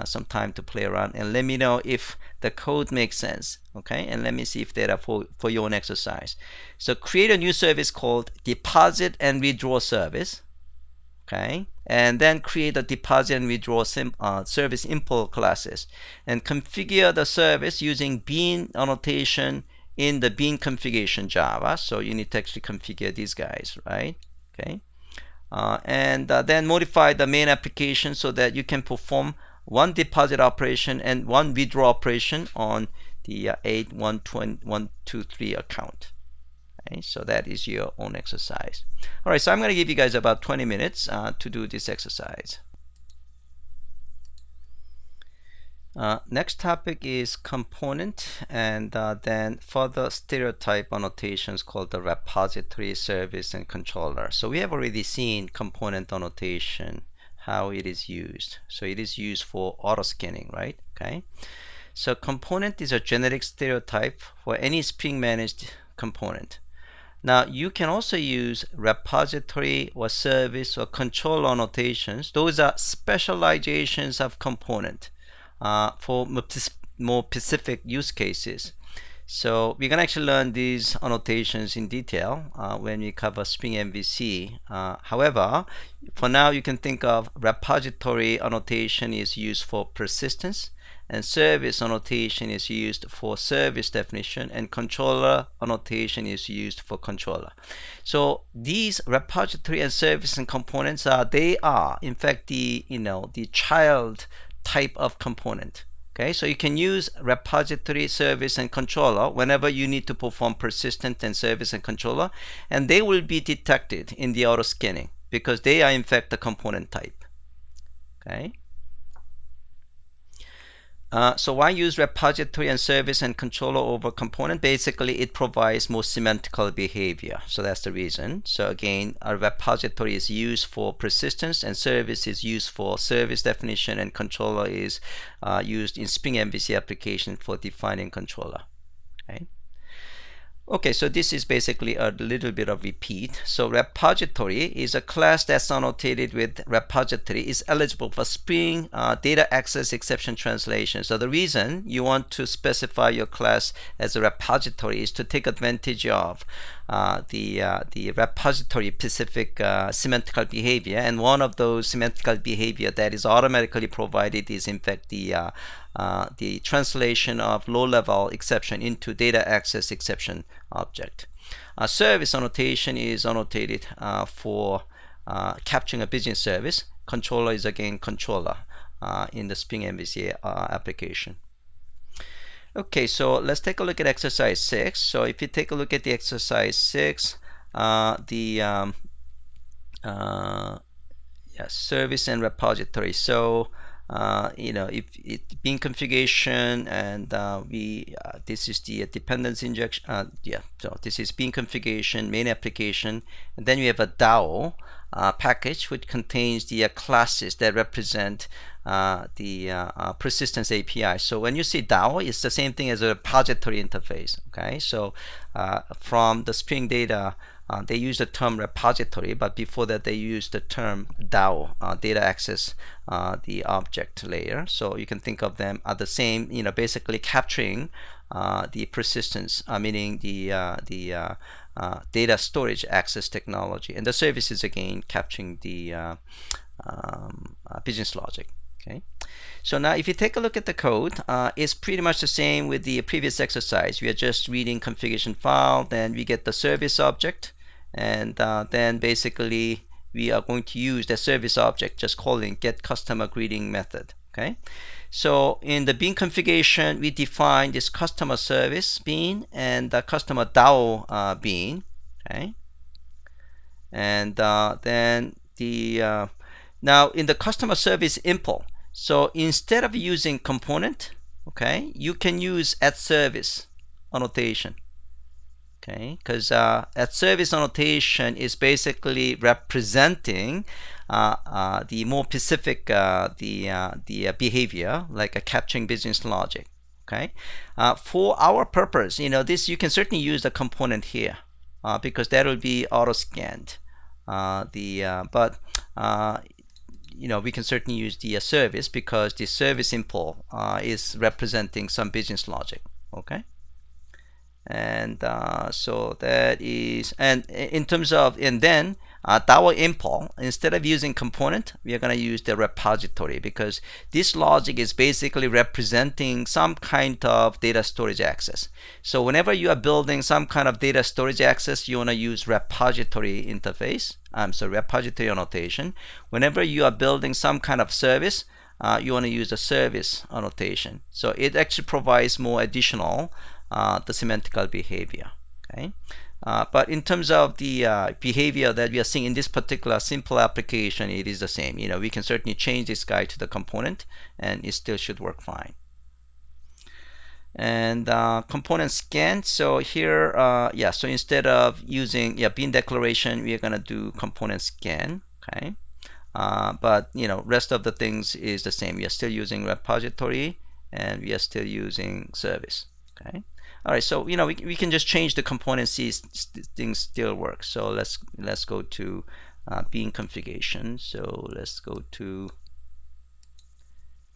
some time to play around, and let me know if the code makes sense. Okay, and let me see if they're for your own exercise. So create a new service called deposit and withdraw service. Okay, and then create a deposit and withdraw service import classes, and configure the service using bean annotation in the bean configuration Java. So you need to actually configure these guys, right? Okay, and then modify the main application so that you can perform one deposit operation and one withdraw operation on the 81223 account. Okay, so that is your own exercise. All right, so I'm going to give you guys about 20 minutes to do this exercise. Next topic is component, and then further stereotype annotations called the repository, service, and controller. So we have already seen component annotation, how it is used. So it is used for auto scanning, right? Okay. So component is a generic stereotype for any Spring managed component. Now you can also use repository or service or control annotations. Those are specializations of component for more specific use cases. So we're gonna actually learn these annotations in detail when we cover Spring MVC. However, for now you can think of repository annotation is used for persistence, and service annotation is used for service definition, and controller annotation is used for controller. So these repository and service and components they are in fact the the child type of component. Okay, so you can use repository, service, and controller whenever you need to perform persistent and service and controller, and they will be detected in the auto scanning because they are in fact the component type. Okay. So why use repository and service and controller over component? Basically, it provides more semantical behavior. So that's the reason. So again, a repository is used for persistence, and service is used for service definition, and controller is used in Spring MVC application for defining controller. Okay. Okay, so this is basically a little bit of repeat. So repository is a class that's annotated with repository is eligible for Spring data access exception translation. So the reason you want to specify your class as a repository is to take advantage of the repository specific semantical behavior, and one of those semantical behavior that is automatically provided is in fact the translation of low-level exception into data access exception object. Service annotation is annotated for capturing a business service. Controller is again controller in the Spring MVC application. Okay, so let's take a look at exercise 6. So if you take a look at the exercise 6, service and repository. So if it being configuration, and this is the dependency injection. So this is being configuration, main application, and then we have a DAO package which contains the classes that represent the persistence API. So when you see DAO, it's the same thing as a repository interface. Okay, so from the Spring data, they use the term repository, but before that they use the term DAO, data access the object layer. So you can think of them as the same, basically capturing the persistence, meaning the data storage access technology, and the service is again capturing the business logic. Okay, so now if you take a look at the code, it's pretty much the same with the previous exercise. We are just reading configuration file, then we get the service object, and then basically we are going to use the service object, just calling get customer greeting method. Okay, so in the bean configuration, we define this customer service bean and the customer DAO bean. Okay, and then the now in the customer service import, so instead of using component, okay, you can use at service annotation. Okay, because at service annotation is basically representing the more specific the behavior, like capturing business logic. Okay, for our purpose, this you can certainly use the component here because that will be auto scanned. But we can certainly use the service because the service import is representing some business logic. Okay. And so that is, and in terms of, and then DAO import, instead of using component, we are going to use the repository because this logic is basically representing some kind of data storage access. So whenever you are building some kind of data storage access, you want to use repository interface, repository annotation. Whenever you are building some kind of service, you want to use a service annotation. So it actually provides more additional the semantical behavior. Okay, but in terms of the behavior that we are seeing in this particular simple application, it is the same. We can certainly change this guy to the component and it still should work fine. And component scan. So here, so instead of using bean declaration, we are gonna do component scan. Okay. But rest of the things is the same. We are still using repository, and we are still using service. Okay. All right. So we can just change the componencies. Things still work. So let's go to bean configuration. So let's go to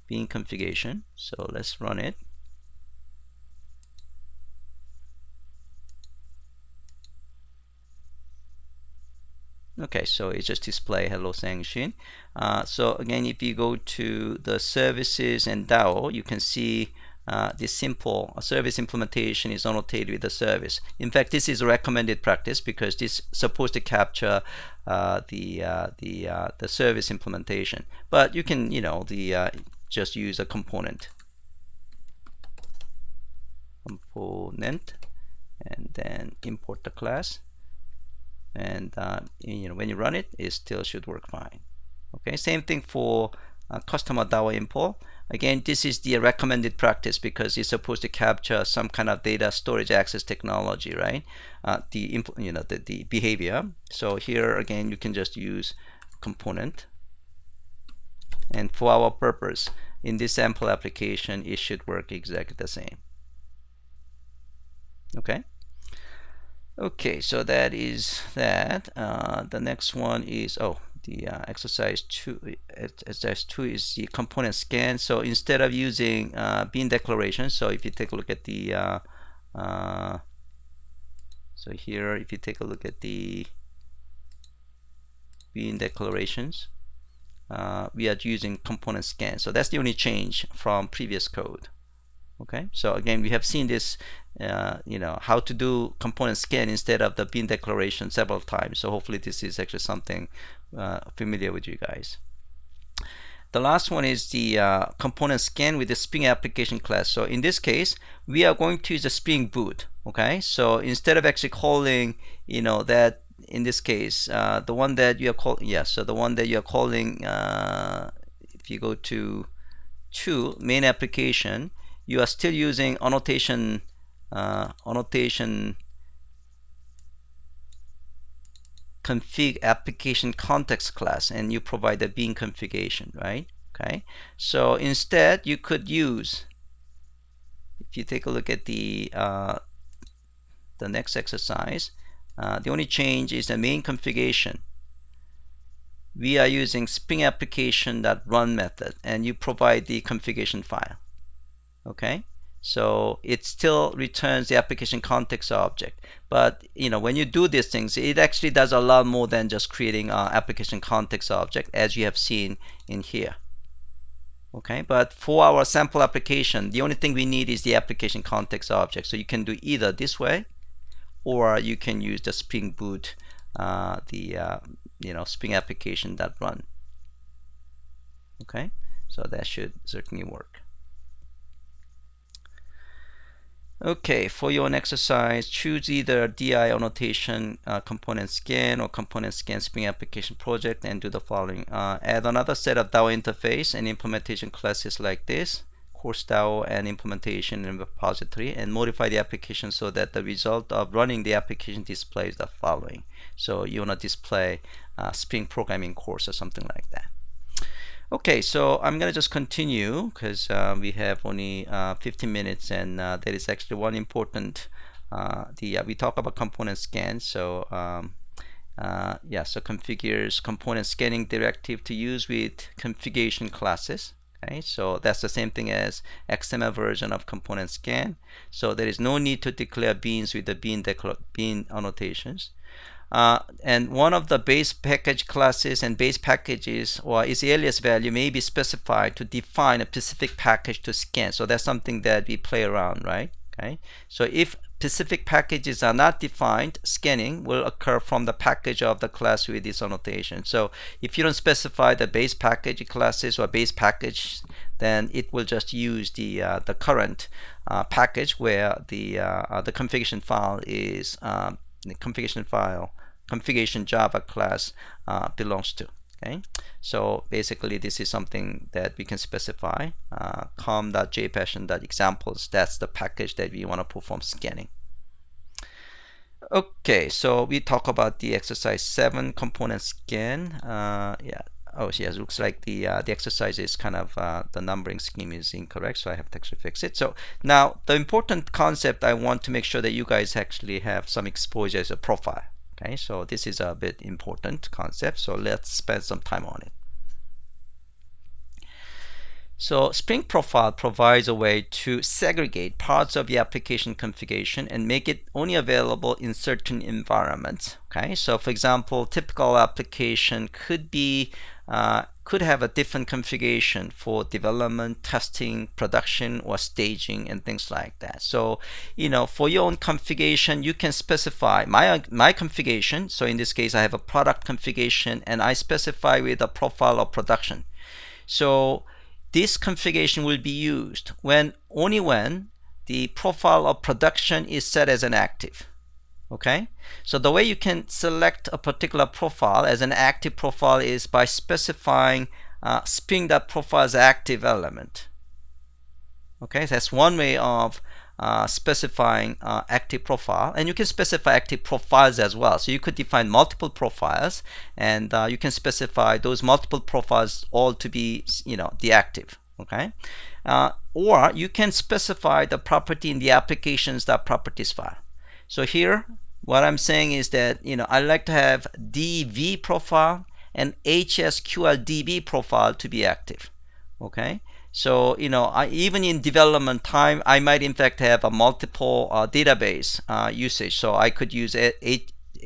bean configuration. So let's run it. Okay, so it just display hello Sang Shin. So again, if you go to the services and DAO, you can see this simple service implementation is annotated with the service. In fact, this is a recommended practice because this is supposed to capture the service implementation. But you can just use a component and then import the class. And when you run it, it still should work fine. Okay, same thing for customer DAO import. Again, this is the recommended practice because it's supposed to capture some kind of data storage access technology, right? The behavior. So here again, you can just use component. And for our purpose, in this sample application, it should work exactly the same. Okay. Okay, so that is that. The next one is the exercise 2. Exercise 2 is the component scan. So instead of using bean declaration, so if you take a look at the so here, if you take a look at the bean declarations, we are using component scan. So that's the only change from previous code. Okay, so again, we have seen this, how to do component scan instead of the bean declaration several times. So hopefully this is actually something familiar with you guys. The last one is the component scan with the Spring application class. So in this case, we are going to use a Spring Boot. Okay, so instead of actually calling, that in this case, the one that you are calling, so the one that you are calling, if you go to main application, you are still using annotation config application context class, and you provide the bean configuration, right? Okay, so instead you could use, if you take a look at the next exercise, the only change is the main configuration. We are using Spring application.run method, and you provide the configuration file. Okay, so it still returns the application context object, but when you do these things, it actually does a lot more than just creating an application context object, as you have seen in here. Okay, but for our sample application, the only thing we need is the application context object. So you can do either this way, or you can use the Spring Boot, Spring application.run. Okay, so that should certainly work. Okay, for your exercise, choose either DI annotation component scan or component scan Spring application project, and do the following. Add another set of DAO interface and implementation classes like this, course DAO and implementation in repository, and modify the application so that the result of running the application displays the following. So you want to display Spring programming course or something like that. Okay, so I'm gonna just continue because we have only 15 minutes, and there is actually one important we talk about component scan. So so configures component scanning directive to use with configuration classes. Okay, so that's the same thing as XML version of component scan. So there is no need to declare beans with the bean annotations. And one of the base package classes and base packages or its alias value may be specified to define a specific package to scan. So that's something that we play around, right? Okay, so if specific packages are not defined, scanning will occur from the package of the class with this annotation. So if you don't specify the base package classes or base package, then it will just use the current package where the configuration file is the configuration Java class belongs to. Okay, so basically this is something that we can specify. com.jpassion.examples, that's the package that we want to perform scanning. Okay, so we talk about the exercise 7 component scan. Yeah. Oh, yes. Looks like the exercise is kind of the numbering scheme is incorrect, so I have to actually fix it. So now the important concept I want to make sure that you guys actually have some exposure as a profile. Okay, so this is a bit important concept. So let's spend some time on it. So Spring Profile provides a way to segregate parts of the application configuration and make it only available in certain environments. Okay, so for example, typical application could be could have a different configuration for development, testing, production, or staging, and things like that. So, you know, for your own configuration, you can specify my configuration. So in this case, I have a product configuration, and I specify with a profile of production. So this configuration will be used only when the profile of production is set as an active. Okay, so the way you can select a particular profile as an active profile is by specifying Spring.profile as active element. Okay, so that's one way of specifying active profile, and you can specify active profiles as well. So you could define multiple profiles, and you can specify those multiple profiles all to be, you know, the active. Okay, or you can specify the property in the applications.properties file. So here, what I'm saying is that, you know, I like to have DV profile and HSQLDB profile to be active. Okay. So, you know, even in development time, I might in fact have a multiple database usage. So I could use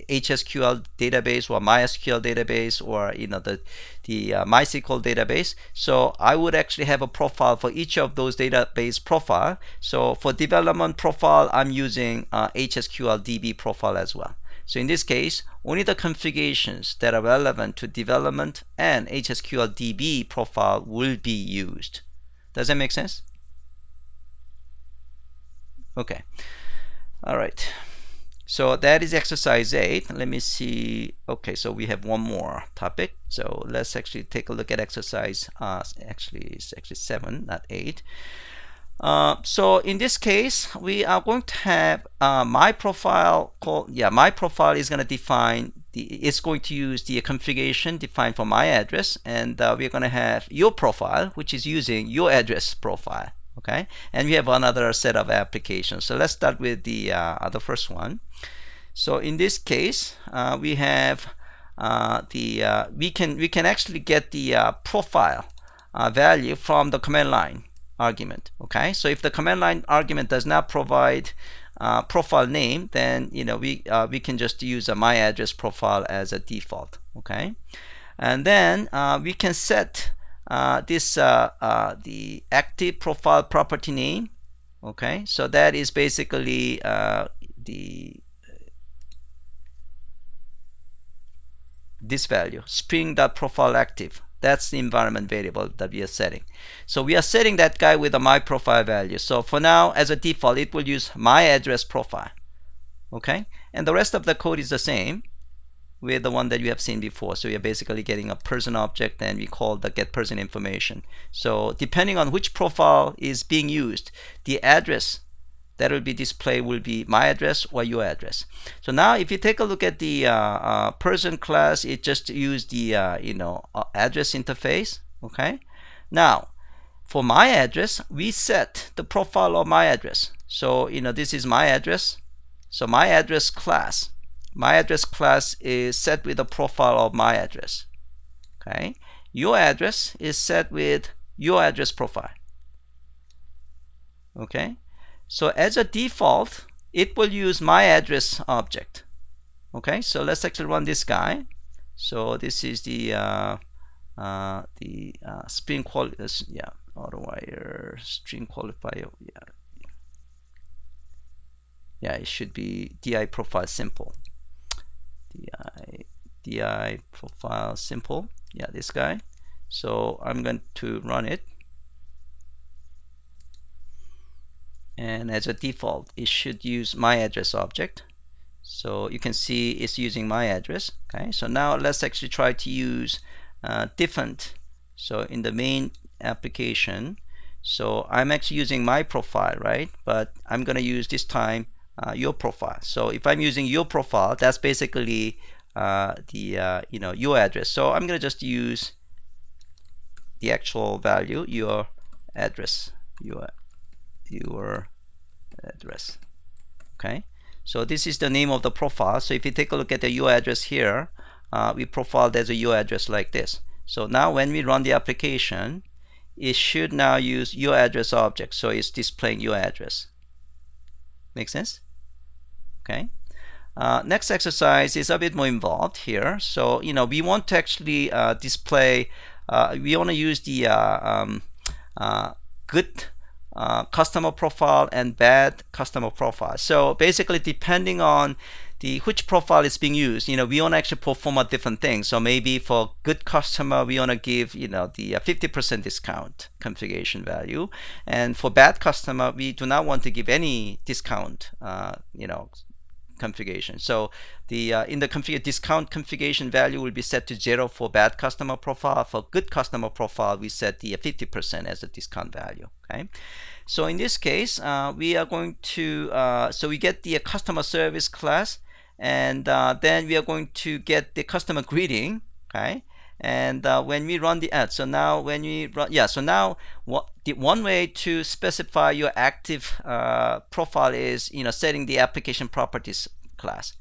HSQL database or MySQL database, or, you know, the MySQL database. So I would actually have a profile for each of those database profile. So for development profile, I'm using HSQL DB profile as well. So in this case, only the configurations that are relevant to development and HSQL DB profile will be used. Does that make sense? Okay. All right. So that is exercise 8. Let me see. Okay, so we have one more topic. So let's actually take a look at exercise. Actually, it's actually 7, not 8. So in this case, we are going to have my profile called. Yeah, my profile is going to define it's going to use the configuration defined for my address, and we're going to have your profile, which is using your address profile. Okay, and we have another set of applications. So let's start with the first one. So in this case, we have we can actually get the profile value from the command line argument. Okay, so if the command line argument does not provide profile name, then, you know, we can just use a my address profile as a default. Okay, and then we can set the active profile property name. Okay, so that is basically this value, Spring.profile active. That's the environment variable that we are setting. So we are setting that guy with a my profile value. So for now, as a default, it will use my address profile. Okay, and the rest of the code is the same with the one that you have seen before. So we are basically getting a person object, and we call the get person information. So depending on which profile is being used, the address that will be displayed will be my address or your address. So now if you take a look at the person class, it just used the address interface. Okay, now for my address, we set the profile of my address. So, you know, this is my address. So my address class is set with the profile of my address. Okay, your address is set with your address profile. Okay, so as a default, it will use my address object. Okay, so let's actually run this guy. So this is the Spring AutoWire string qualifier. Yeah, it should be di profile simple. di profile simple. Yeah, this guy. So I'm going to run it. And as a default, it should use my address object. So you can see it's using my address. Okay, so now let's actually try to use different. So in the main application, so I'm actually using my profile, right? But I'm going to use this time your profile. So if I'm using your profile, that's basically your address. So I'm going to just use the actual value, your address, your address. Okay. So this is the name of the profile. So if you take a look at the your address here, we profiled as a your address like this. So now when we run the application, it should now use your address object. So it's displaying your address. Make sense? Okay. Next exercise is a bit more involved here. So we want to actually display. We want to use the good customer profile and bad customer profile. So basically, depending on which profile is being used, we want to actually perform a different thing. So maybe for good customer, we want to give the 50% discount configuration value, and for bad customer, we do not want to give any discount configuration. So the in the discount configuration value will be set to 0 for bad customer profile. For good customer profile, we set the 50% as the discount value. Okay. So in this case, we are going to so we get the customer service class, and then we are going to get the customer greeting. Okay. And when we run the ad, so now when we run, so now the one way to specify your active profile is setting the application properties class.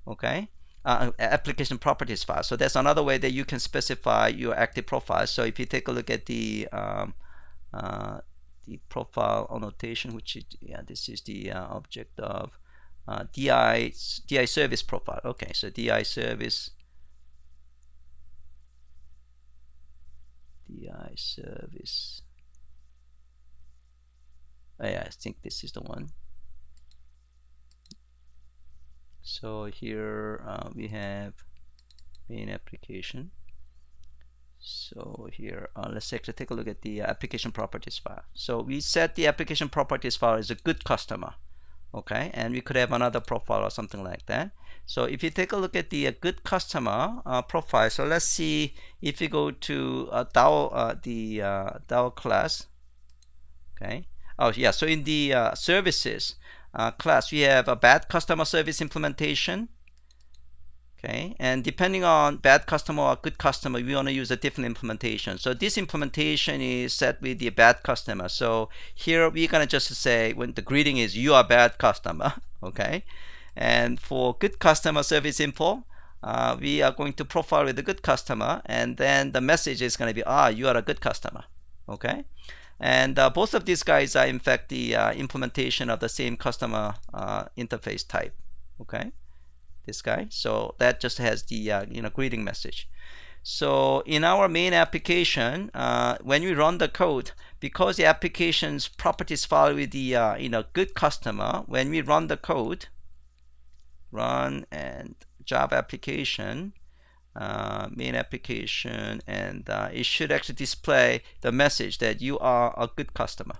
Okay. Application properties file. So that's another way that you can specify your active profile. So if you take a look at the profile annotation, which is this is the object of DI service profile. Okay, so DI service I think this is the one. So here we have main application. So here let's actually take a look at the application properties file. So we set the application properties file as a good customer. Okay, and we could have another profile or something like that. So if you take a look at the good customer profile, so let's see if you go to DAO class. Okay. Oh yeah. So in the services class, we have a bad customer service implementation. Okay, and depending on bad customer or good customer, we want to use a different implementation. So this implementation is set with the bad customer. So here we're gonna just say when the greeting is you are bad customer. Okay, and for good customer service info, we are going to profile with the good customer, and then the message is going to be you are a good customer. Okay, and both of these guys are in fact the implementation of the same customer interface type. Okay. This guy, so that just has the greeting message. So in our main application, when we run the code, because the application's properties file with the good customer, when we run the code, run and Java application, main application, and it should actually display the message that you are a good customer.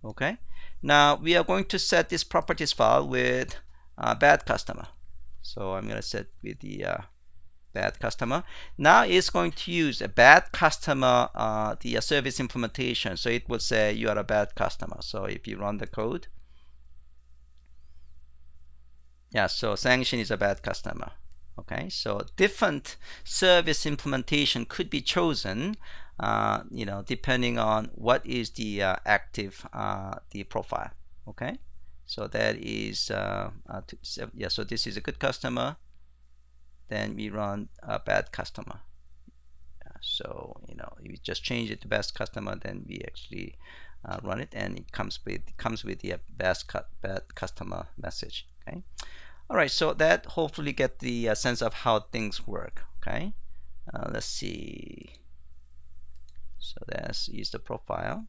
Okay, now we are going to set this properties file with bad customer. So I'm going to set with the bad customer. Now it's going to use a bad customer the service implementation. So it will say you are a bad customer. So if you run the code, so Sang Shin is a bad customer. Okay, so different service implementation could be chosen depending on what is the active the profile. Okay. So that is so this is a good customer. Then we run a bad customer. So you just change it to best customer. Then we actually run it, and it comes with the bad customer message. Okay. All right. So that hopefully get the sense of how things work. Okay. Let's see. So that is the profile.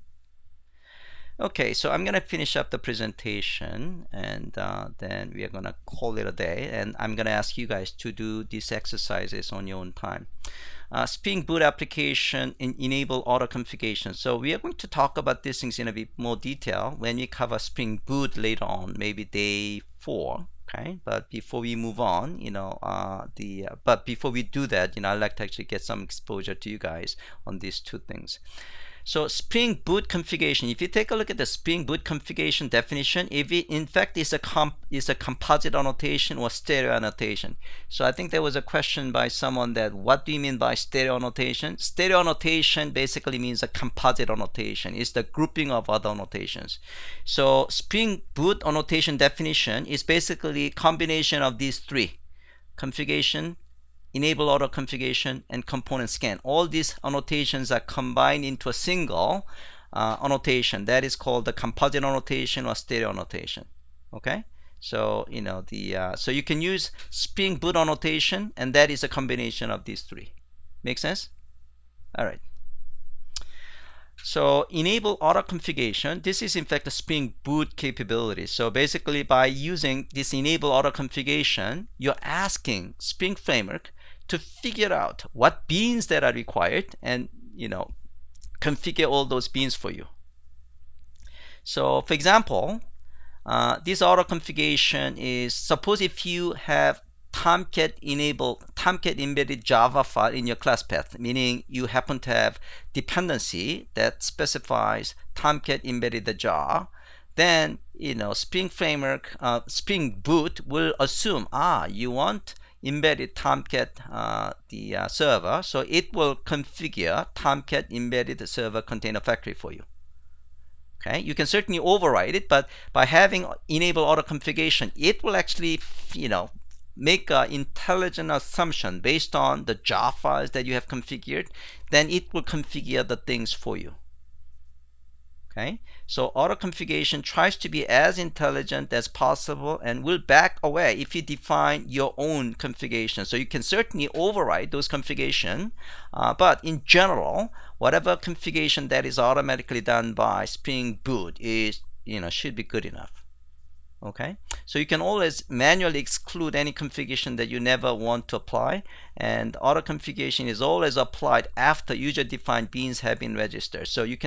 Okay, so I'm going to finish up the presentation, and then we are going to call it a day, and I'm going to ask you guys to do these exercises on your own time. Spring Boot application enable auto configuration. So we are going to talk about these things in a bit more detail when we cover Spring Boot later on, maybe day 4. Okay, but before we move on, but before we do that, I'd like to actually get some exposure to you guys on these two things. So Spring Boot configuration, if you take a look at the Spring Boot configuration definition, if it in fact is a composite annotation or stereo annotation. So I think there was a question by someone that what do you mean by stereo annotation? Stereo annotation basically means a composite annotation. It's the grouping of other annotations. So Spring Boot annotation definition is basically a combination of these three: configuration, enable auto configuration, and component scan. All these annotations are combined into a single annotation that is called the composite annotation or stereo annotation. Okay, so so you can use Spring Boot annotation, and that is a combination of these three. Make sense? All right. So enable auto configuration, this is in fact a Spring Boot capability. So basically by using this enable auto configuration, you're asking Spring Framework to figure out what beans that are required and configure all those beans for you. So for example, this auto configuration is, suppose if you have Tomcat embedded Java file in your class path, meaning you happen to have dependency that specifies Tomcat embedded the jar, then Spring Framework, Spring Boot will assume you want embedded Tomcat the server, so it will configure Tomcat embedded server container factory for you. Okay, you can certainly override it, but by having enable auto configuration, it will actually make an intelligent assumption based on the jar files that you have configured. Then it will configure the things for you. Okay, so auto configuration tries to be as intelligent as possible and will back away if you define your own configuration. So you can certainly override those configuration, but in general, whatever configuration that is automatically done by Spring Boot is should be good enough. Okay, so you can always manually exclude any configuration that you never want to apply, and auto configuration is always applied after user defined beans have been registered. So you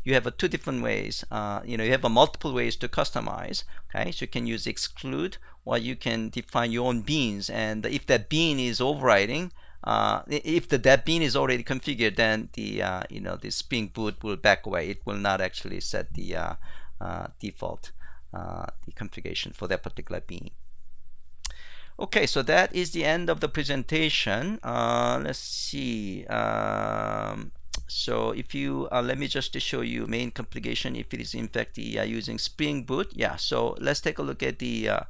have two different ways. You have multiple ways to customize. Okay, so you can use exclude, or you can define your own beans, and if that bean is overriding, if that bean is already configured, then the Spring Boot will back away. It will not actually set the default the configuration for that particular bean. Okay, so that is the end of the presentation. Let's see. So if you let me just show you main configuration if it is in fact the using Spring Boot. Yeah, so let's take a look at the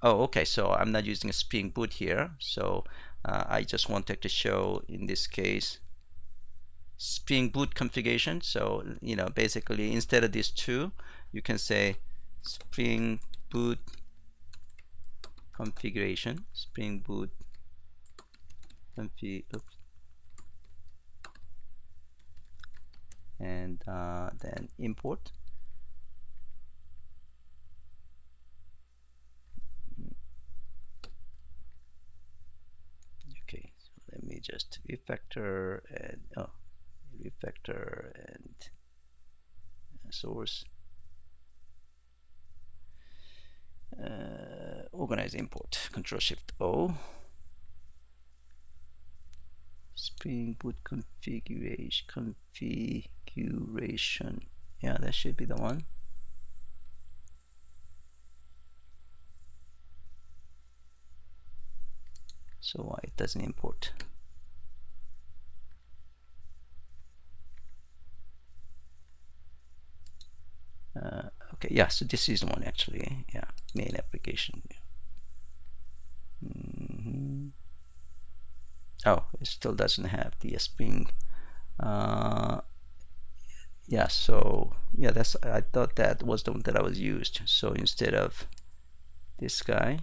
okay, so I'm not using a Spring Boot here, so I just wanted to show in this case Spring Boot configuration. So basically instead of these two, you can say Spring Boot configuration, Spring Boot config, and then import. Okay, so let me just refactor and refactor and source. Organize import, Control-Shift-O. Spring Boot configuration. Yeah, that should be the one. So why it doesn't import? Okay, yeah, so this is the one actually. Yeah, main application. Oh, it still doesn't have the Spring. Yeah, so yeah, I thought that was the one that I was used. So instead of this guy,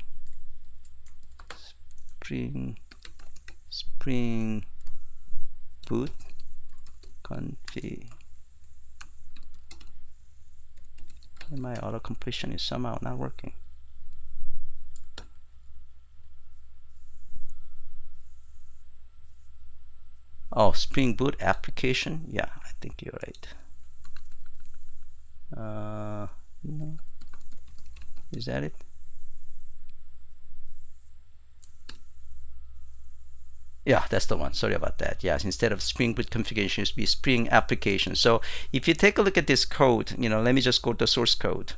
Spring Boot config. And my auto completion is somehow not working. Oh, Spring Boot application. Yeah, I think you're right. No. Is that it? Yeah, that's the one. Sorry about that. Yes, instead of Spring Boot configuration, it should be Spring application. So if you take a look at this code, let me just go to the source code.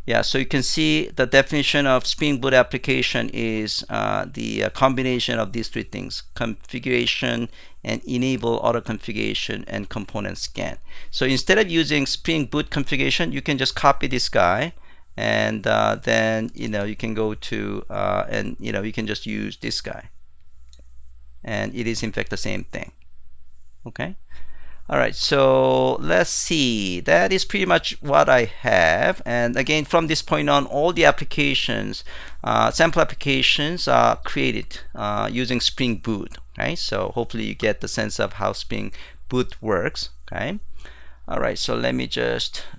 Yeah, so you can see the definition of Spring Boot application is the combination of these three things: configuration and enable auto configuration and component scan. So instead of using Spring Boot configuration, you can just copy this guy, and then you can go to and you can just use this guy, and it is in fact the same thing. Okay. All right, so let's see. That is pretty much what I have. And again, from this point on, all the applications, sample applications are created using Spring Boot. Okay, so hopefully you get the sense of how Spring Boot works. Okay. All right, so let me just